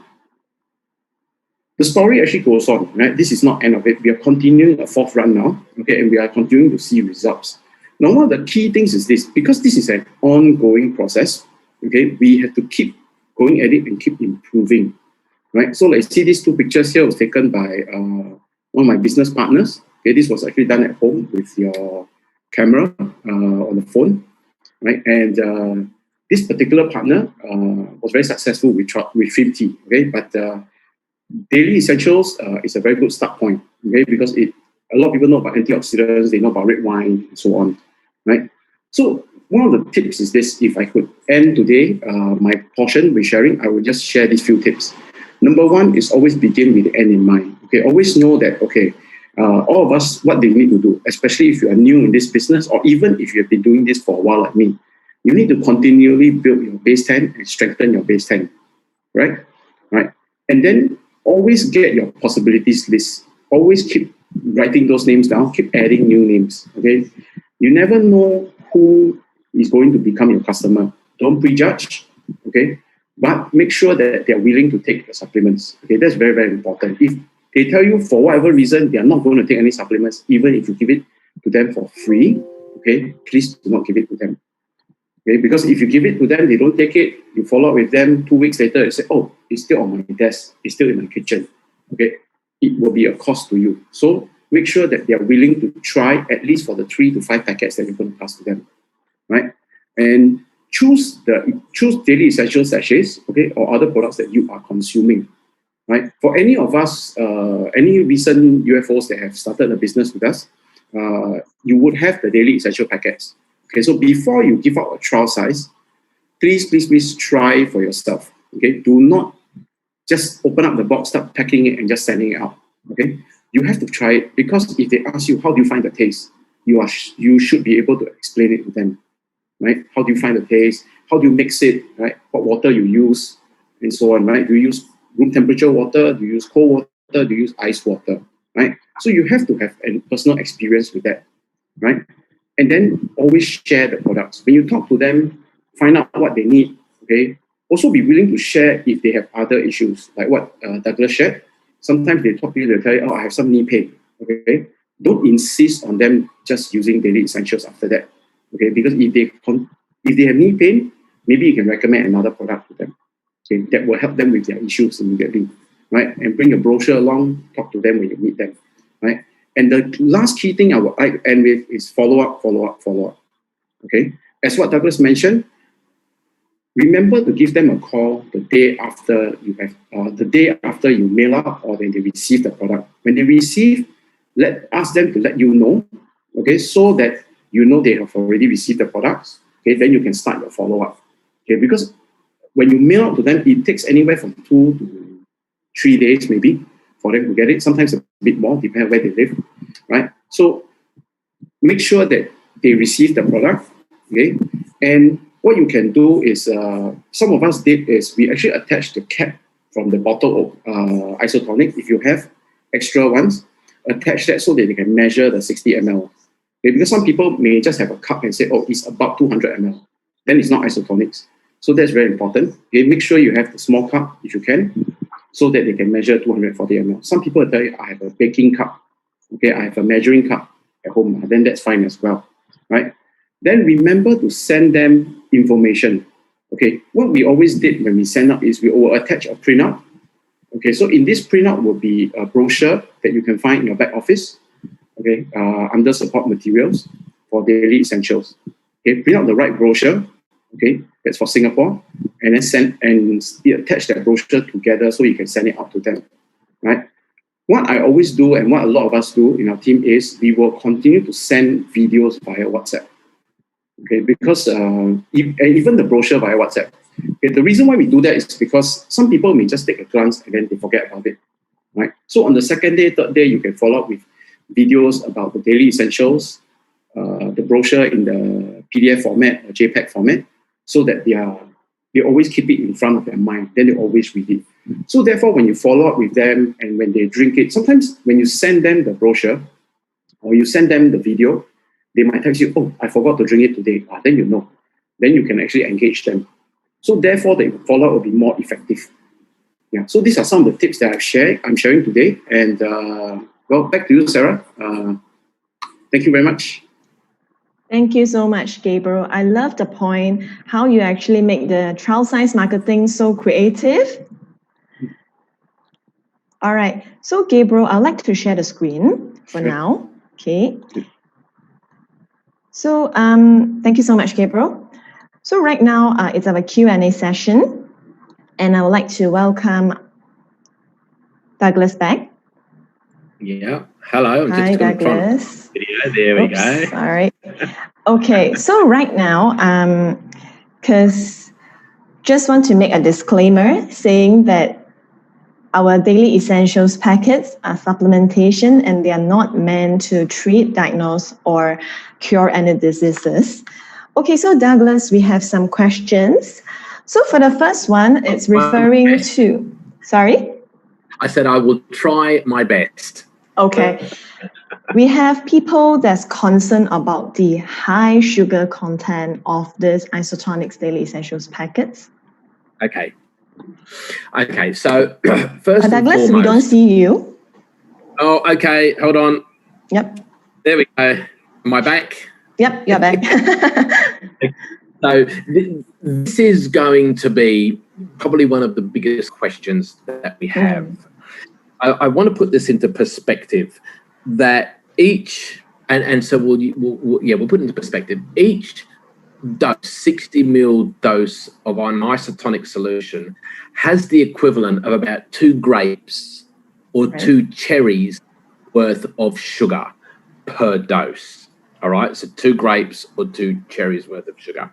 the story actually goes on, right? This is not end of it. We are continuing a 4th run now, okay, and we are continuing to see results. Now, one of the key things is this, because this is an ongoing process, okay, we have to keep going at it and keep improving, right? So let's see these 2 pictures here was taken by one of my business partners. Okay, this was actually done at home with your camera on the phone, right? And this particular partner was very successful with Trim Tea, okay? But Daily Essentials is a very good start point, okay? Because a lot of people know about antioxidants, they know about red wine, and so on, right? So one of the tips is this: if I could end today my portion with sharing, I would just share these few tips. Number 1 is always begin with the end in mind. Okay, always know that, okay, all of us, what they need to do, especially if you are new in this business, or even if you have been doing this for a while like me, you need to continually build your base 10 and strengthen your base 10, right? Right. And then always get your possibilities list. Always keep writing those names down, keep adding new names, okay? You never know who is going to become your customer. Don't prejudge, okay? But make sure that they're willing to take the supplements, okay? That's very, very important. If they tell you for whatever reason they are not going to take any supplements, even if you give it to them for free, okay, please do not give it to them. Okay, because if you give it to them, they don't take it, you follow up with them 2 weeks later, you say, oh, it's still on my desk, it's still in my kitchen. Okay, it will be a cost to you. So make sure that they are willing to try at least for the 3 to 5 packets that you're going to pass to them, right? And choose Daily Essential sachets, okay, or other products that you are consuming, right? For any of us, any recent UFOs that have started a business with us, you would have the Daily Essential packets. Okay, so before you give out a trial size, please try for yourself. Okay, do not just open up the box, start packing it, and just sending it out. Okay, you have to try it, because if they ask you how do you find the taste, you should be able to explain it to them, right? How do you find the taste? How do you mix it? Right? What water you use, and so on. Right? Do you use room temperature water? Do you use cold water? Do you use ice water? Right? So you have to have a personal experience with that, right? And then always share the products. When you talk to them, find out what they need, okay? Also be willing to share if they have other issues, like what Douglas shared. Sometimes they talk to you, they tell you, oh, I have some knee pain, okay? Don't insist on them just using Daily Essentials after that, okay? Because if they have knee pain, maybe you can recommend another product to them, okay? That will help them with their issues immediately, right? And bring a brochure along, talk to them when you meet them, right? And the last key thing I would end with is follow up. Okay, as what Douglas mentioned, remember to give them a call the day after you mail out or when they receive the product. When they receive, ask them to let you know. Okay, so that you know they have already received the products. Okay, then you can start your follow up. Okay, because when you mail out to them, it takes anywhere from 2 to 3 days maybe for them to get it, sometimes a bit more, depending on where they live, right? So make sure that they receive the product, okay? And what you can do is, some of us did is, we actually attach the cap from the bottle of Isotonix. If you have extra ones, attach that so that they can measure the 60 ml. Okay? Because some people may just have a cup and say, oh, it's about 200 ml. Then it's not Isotonix. So that's very important. Okay? Make sure you have the small cup if you can, so that they can measure 240 ml. Some people will tell you, I have a baking cup, okay, I have a measuring cup at home, then that's fine as well, right? then remember to send them information. Okay, what we always did when we send out is we will attach a printout. Okay, so in this printout will be a brochure that you can find in your back office, okay, under support materials for daily essentials. Okay, print out the right brochure, okay, that's for Singapore, and then send and attach that brochure together so you can send it out to them, right? What I always do and what a lot of us do in our team is we will continue to send videos via WhatsApp. Okay, because even the brochure via WhatsApp. Okay, the reason why we do that is because some people may just take a glance and then they forget about it, right? So on the second day, third day, you can follow up with videos about the daily essentials, the brochure in the PDF format or JPEG format, so that they always keep it in front of their mind. Then they always read it. So therefore, when you follow up with them and when they drink it, sometimes when you send them the brochure or you send them the video, they might text you, "Oh, I forgot to drink it today." Then you know. Then you can actually engage them. So therefore, the follow-up will be more effective. Yeah. So these are some of the tips that I'm sharing today. And well, back to you, Sarah. Thank you very much. Thank you so much, Gabriel. I love the point, how you actually make the trial size marketing so creative. All right. So Gabriel, I'd like to share the screen for now. Okay. So thank you so much, Gabriel. So right now, it's our Q&A session, and I would like to welcome Douglas back. Yeah. Hello. Hi, Douglas. Video. There we go. All right. Okay. So right now, because just want to make a disclaimer saying that our daily essentials packets are supplementation and they are not meant to treat, diagnose, or cure any diseases. Okay, so Douglas, we have some questions. So for the first one, it's referring to, sorry? I said I will try my best. Okay. We have people that's concerned about the high sugar content of this Isotonix Daily Essentials packets. Okay. Okay, so first Douglas, and foremost, we don't see you. Oh, okay, hold on. Yep. There we go. Am I back? Yep, you're back. So this is going to be probably one of the biggest questions that we have. I want to put this into perspective that each, and so we'll put it into perspective. Each dose, 60 ml dose of an isotonic solution has the equivalent of about 2 grapes or 2 cherries worth of sugar per dose. All right, so 2 grapes or 2 cherries worth of sugar.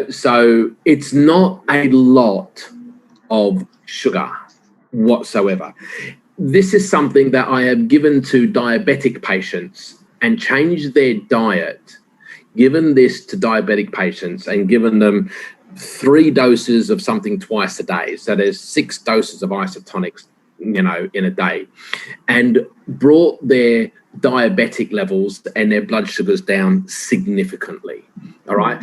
So it's not a lot of sugar whatsoever. This is something that I have given to diabetic patients and changed their diet, given this to diabetic patients and given them 3 doses of something twice a day. So there's 6 doses of isotonics, in a day, and brought their diabetic levels and their blood sugars down significantly. All right.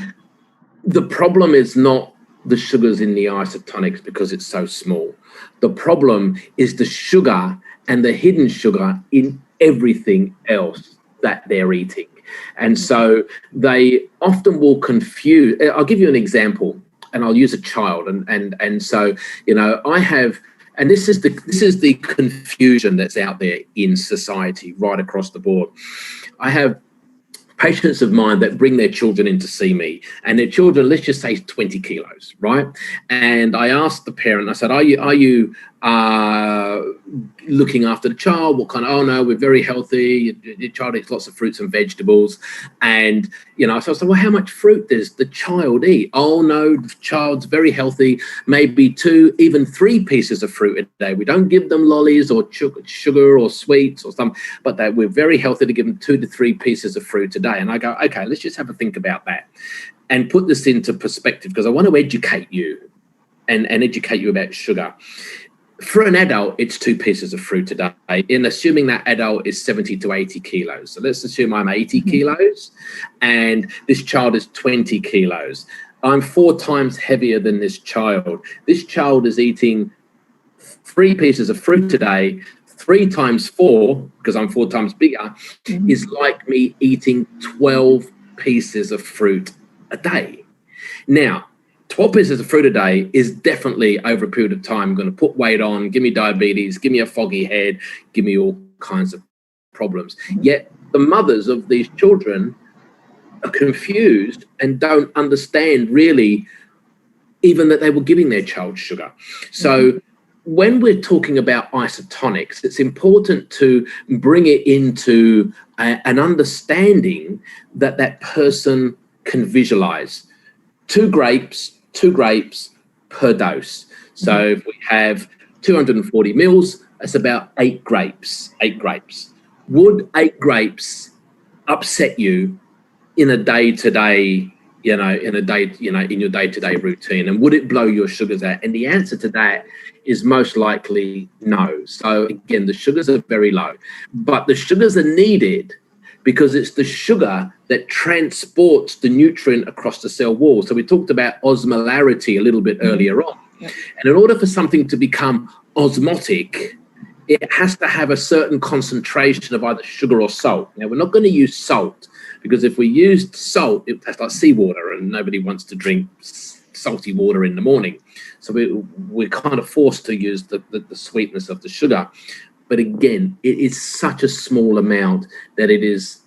The problem is not the sugars in the isotonics because it's so small. The problem is the sugar and the hidden sugar in everything else that they're eating. And so they often will confuse. I'll give you an example and I'll use a child. And so, I have, and this is the confusion that's out there in society right across the board. I have patients of mine that bring their children in to see me, and their children, let's just say 20 kilos, right? And I asked the parent, I said, are you looking after the child? What kind of, oh no, we're very healthy. Your child eats lots of fruits and vegetables. And, so I said, well, how much fruit does the child eat? Oh no, the child's very healthy, maybe 2, even 3 pieces of fruit a day. We don't give them lollies or sugar or sweets or something, but we're very healthy to give them 2 to 3 pieces of fruit a day. And I go, okay, let's just have a think about that and put this into perspective, because I want to educate you and educate you about sugar. For an adult, it's 2 pieces of fruit a day, in assuming that adult is 70 to 80 kilos. So let's assume I'm 80 kilos and this child is 20 kilos. I'm 4 times heavier than this child. This child is eating 3 pieces of fruit a day. 3 times 4, because I'm 4 times bigger, is like me eating 12 pieces of fruit a day. Now, 12 pieces of fruit a day is definitely over a period of time going to put weight on, give me diabetes, give me a foggy head, give me all kinds of problems. Yet the mothers of these children are confused and don't understand really even that they were giving their child sugar. So when we're talking about Isotonix, it's important to bring it into an understanding that that person can visualize. Two grapes per dose. So if we have 240 mils, that's about 8 grapes. Would 8 grapes upset you in a day-to-day, in your day-to-day routine? And would it blow your sugars out? And the answer to that is most likely no. So again, the sugars are very low, but the sugars are needed because it's the sugar that transports the nutrient across the cell wall. So we talked about osmolarity a little bit earlier on. Yep. And in order for something to become osmotic, it has to have a certain concentration of either sugar or salt. Now, we're not going to use salt because if we used salt, it tastes like seawater, and nobody wants to drink salty water in the morning. So we're kind of forced to use the sweetness of the sugar. But again, it is such a small amount that it is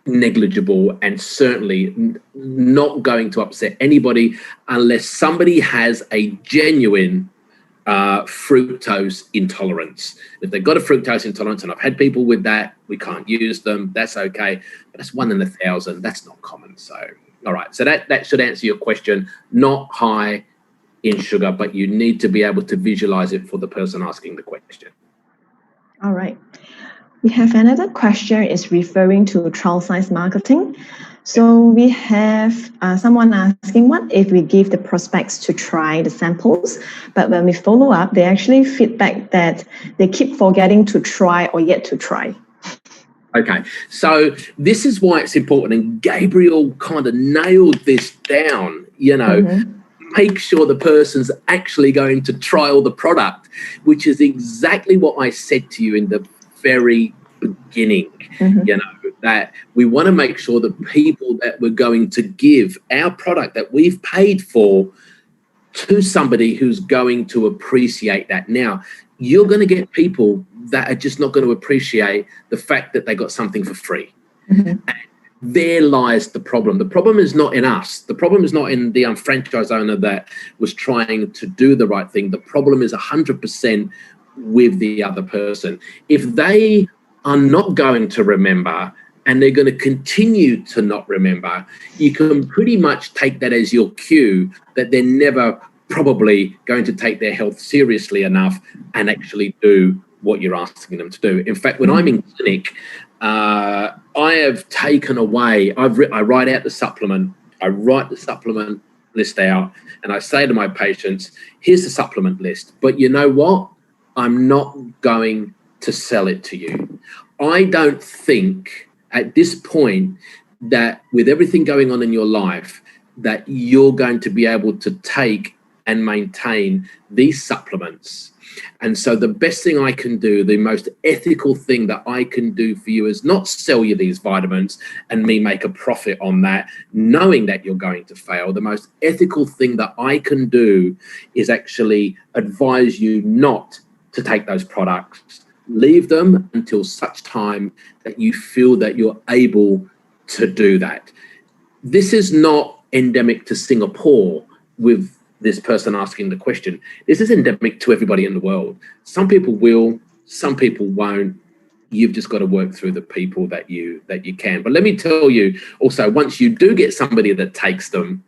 negligible and certainly not going to upset anybody unless somebody has a genuine fructose intolerance. If they've got a fructose intolerance, and I've had people with that, we can't use them, that's okay. But that's 1 in 1,000. That's not common. So, all right. So that should answer your question. Not high in sugar, but you need to be able to visualize it for the person asking the question. All right. We have another question is referring to trial size marketing. So we have someone asking, what if we give the prospects to try the samples, but when we follow up, they actually feedback that they keep forgetting to try or yet to try? Okay, so this is why it's important, and Gabriel kind of nailed this down, make sure the person's actually going to trial the product, which is exactly what I said to you in the very beginning, that we want to make sure that people that we're going to give our product that we've paid for to somebody who's going to appreciate that. Now, you're going to get people that are just not going to appreciate the fact that they got something for free. And there lies the problem. The problem is not in us. The problem is not in the franchise owner that was trying to do the right thing. The problem is 100% with the other person. If they are not going to remember and they're going to continue to not remember, you can pretty much take that as your cue that they're never probably going to take their health seriously enough and actually do what you're asking them to do. In fact, when I'm in clinic, I have taken away, I write out the supplement, I write the supplement list out, and I say to my patients, here's the supplement list, but you know what? I'm not going to sell it to you. I don't think at this point that with everything going on in your life that you're going to be able to take and maintain these supplements. And so the best thing I can do, the most ethical thing that I can do for you is not sell you these vitamins and me make a profit on that, knowing that you're going to fail. The most ethical thing that I can do is actually advise you not to take those products. Leave them until such time that you feel that you're able to do that. This is not endemic to Singapore with this person asking the question. This is endemic to everybody in the world. Some people will, some people won't. You've just got to work through the people that you can. But let me tell you also, once you do get somebody that takes them,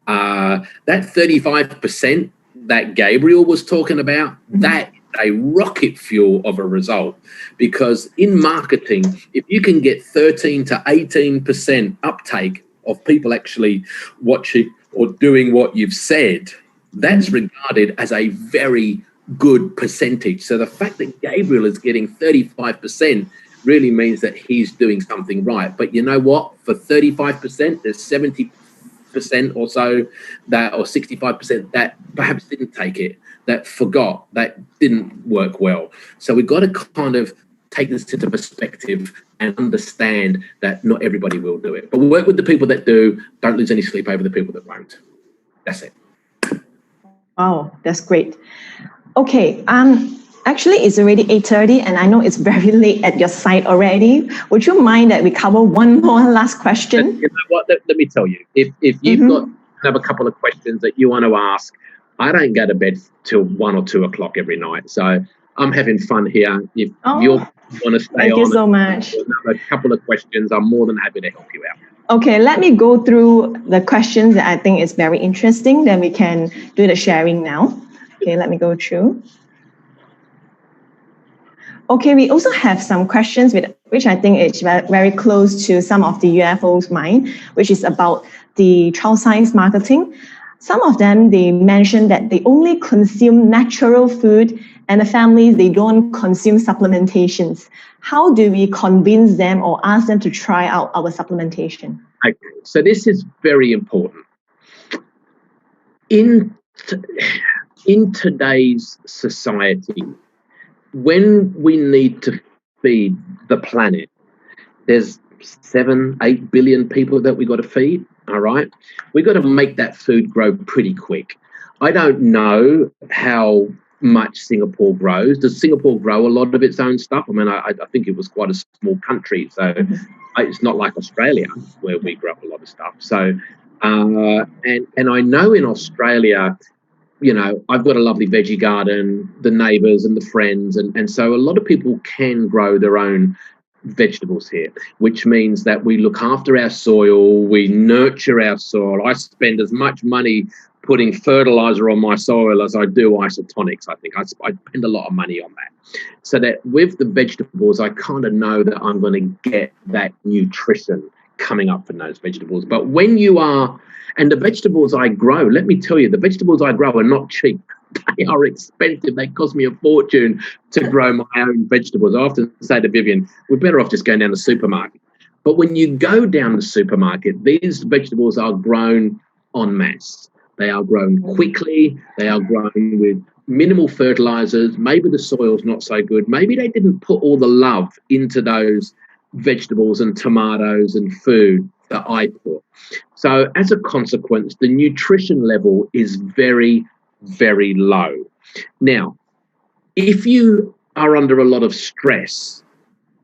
that 35% that Gabriel was talking about, that a rocket fuel of a result, because in marketing, if you can get 13 to 18% uptake of people actually watching or doing what you've said, that's regarded as a very good percentage. So the fact that Gabriel is getting 35% really means that he's doing something right. But you know what? For 35%, there's 70% or so that, or 65% that perhaps didn't take it, that forgot, that didn't work well. So we've got to kind of take this into perspective and understand that not everybody will do it. But work with the people that do. Don't lose any sleep over the people that won't. That's it. Wow, that's great. Okay, actually it's already 8:30 and I know it's very late at your site already. Would you mind that we cover one more last question? You know what? Let me tell you. If you've got another couple of questions that you want to ask, I don't go to bed till 1 or 2 o'clock every night. So I'm having fun here. If you want to stay thank on you so much. another couple of questions, I'm more than happy to help you out. Okay, let me go through the questions that I think is very interesting. Then we can do the sharing now. Okay, let me go through. Okay, we also have some questions which I think is very close to some of the UFO's mind, which is about the trial science marketing. Some of them, they mention that they only consume natural food and the families, they don't consume supplementations. How do we convince them or ask them to try out our supplementation? Okay, so this is very important. In today's society, when we need to feed the planet, there's 7-8 billion people that we got to feed. All right, we got to make that food grow pretty quick. I don't know how much Singapore grows. Does Singapore grow a lot of its own stuff? I mean, I think it was quite a small country, so it's not like Australia where we grow a lot of stuff. So, and I know in Australia, you know, I've got a lovely veggie garden, the neighbours and the friends, and so a lot of people can grow their own vegetables here, which means that we look after our soil, we nurture our soil. I spend as much money putting fertilizer on my soil as I do Isotonix. I think I spend a lot of money on that, so that with the vegetables I kind of know that I'm going to get that nutrition coming up from those vegetables. But when you are, and the vegetables I grow, let me tell you, the vegetables I grow are not cheap. They are expensive. They cost me a fortune to grow my own vegetables. I often say to Vivian, we're better off just going down the supermarket. But when you go down the supermarket, these vegetables are grown en masse. They are grown quickly. They are grown with minimal fertilizers. Maybe the soil's not so good. Maybe they didn't put all the love into those vegetables and tomatoes and food that I put. So as a consequence, the nutrition level is very, very low. Now, if you are under a lot of stress,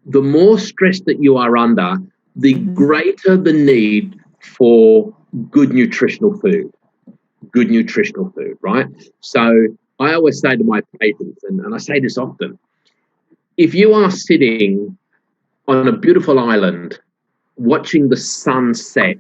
the more stress that you are under, the greater the need for good nutritional food, right? So I always say to my patients, and I say this often, if you are sitting on a beautiful island watching the sun set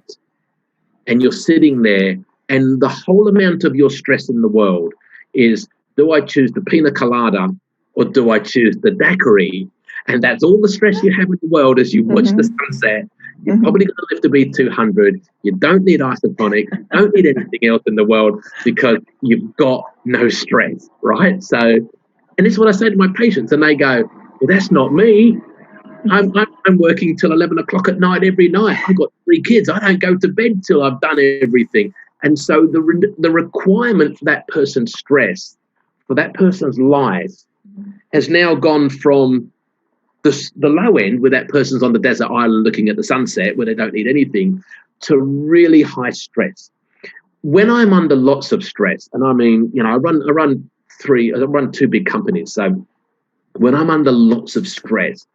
and you're sitting there and the whole amount of your stress in the world is, do I choose the pina colada or do I choose the daiquiri? And that's all the stress you have in the world as you watch the sunset. You're probably going to live to be 200. You don't need Isotonix. You don't need anything else in the world because you've got no stress, right? So, and this is what I say to my patients, and they go, well, that's not me. I'm working till 11 o'clock at night every night. I've got 3 kids. I don't go to bed till I've done everything. And so the requirement for that person's stress, for that person's life, has now gone from the low end, where that person's on the desert island looking at the sunset, where they don't need anything, to really high stress. When I'm under lots of stress, and I mean, you know, I run 2 big companies. So when I'm under lots of stress,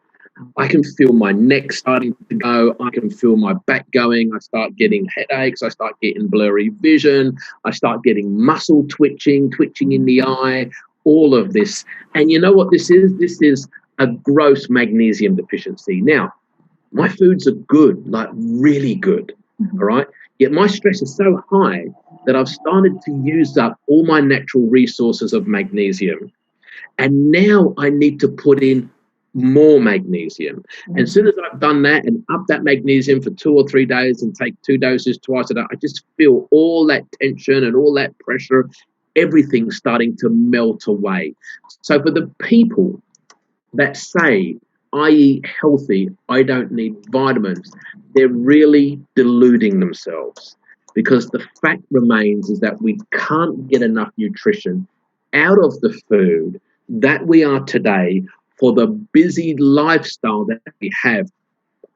I can feel my neck starting to go. I can feel my back going. I start getting headaches. I start getting blurry vision. I start getting muscle twitching in the eye, all of this. And you know what this is? This is a gross magnesium deficiency. Now, my foods are good, like really good, all right? Yet my stress is so high that I've started to use up all my natural resources of magnesium. And now I need to put in more magnesium. And as soon as I've done that and up that magnesium for 2 or 3 days and take 2 doses twice a day, I just feel all that tension and all that pressure, everything starting to melt away. So for the people that say, I eat healthy, I don't need vitamins, they're really deluding themselves, because the fact remains is that we can't get enough nutrition out of the food that we are today for the busy lifestyle that we have.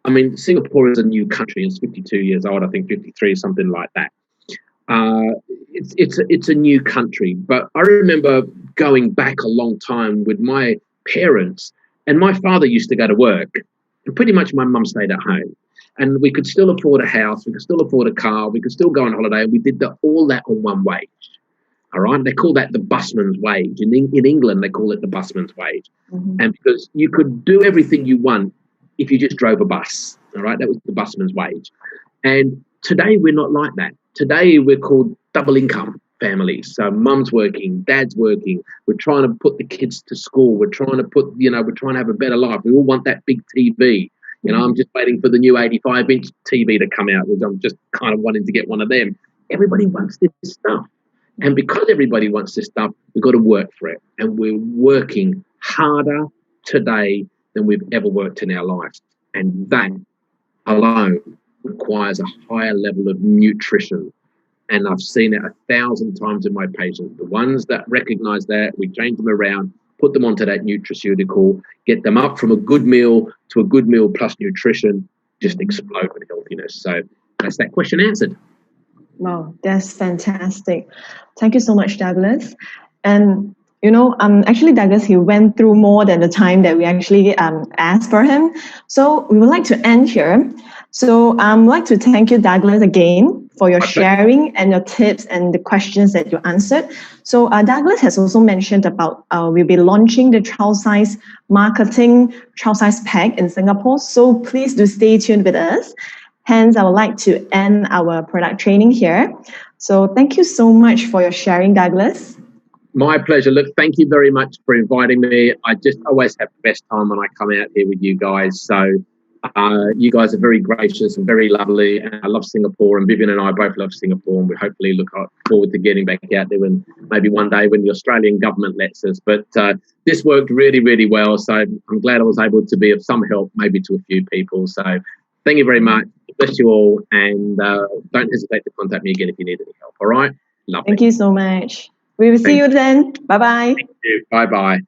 I mean, Singapore is a new country. It's 52 years old, I think 53, something like that. It's a new country, but I remember going back a long time with my parents, and my father used to go to work, and pretty much my mum stayed at home. And we could still afford a house, we could still afford a car, we could still go on holiday, and we did all that on one wage. All right, they call that the busman's wage. In England, they call it the busman's wage. Mm-hmm. And because you could do everything you want if you just drove a bus. All right, that was the busman's wage. And today we're not like that. Today we're called double income families. So mum's working, dad's working. We're trying to put the kids to school. We're trying to have a better life. We all want that big TV. I'm just waiting for the new 85-inch TV to come out, which I'm just kind of wanting to get one of them. Everybody wants this stuff. And because everybody wants this stuff, we've got to work for it. And we're working harder today than we've ever worked in our lives. And that alone requires a higher level of nutrition. And I've seen it 1,000 times in my patients. The ones that recognize that, we change them around, put them onto that nutraceutical, get them up from a good meal to a good meal plus nutrition, just explode with healthiness. So that's that question answered. Wow, that's fantastic. Thank you so much, Douglas. And actually, Douglas, he went through more than the time that we actually asked for him. So we would like to end here. So I'd like to thank you, Douglas, again for your sharing and your tips and the questions that you answered. So Douglas has also mentioned about we'll be launching the child size marketing child size pack in Singapore. So please do stay tuned with us. Hence, I would like to end our product training here. So thank you so much for your sharing, Douglas. My pleasure. Look, thank you very much for inviting me. I just always have the best time when I come out here with you guys. So you guys are very gracious and very lovely. And I love Singapore, and Vivian and I both love Singapore, and we hopefully look forward to getting back out there when maybe one day when the Australian government lets us. But this worked really, really well. So I'm glad I was able to be of some help maybe to a few people. So thank you very much. Bless you all, and don't hesitate to contact me again if you need any help. All right? Lovely. Thank you so much. We will see you then. Bye-bye. Thank you. Bye-bye.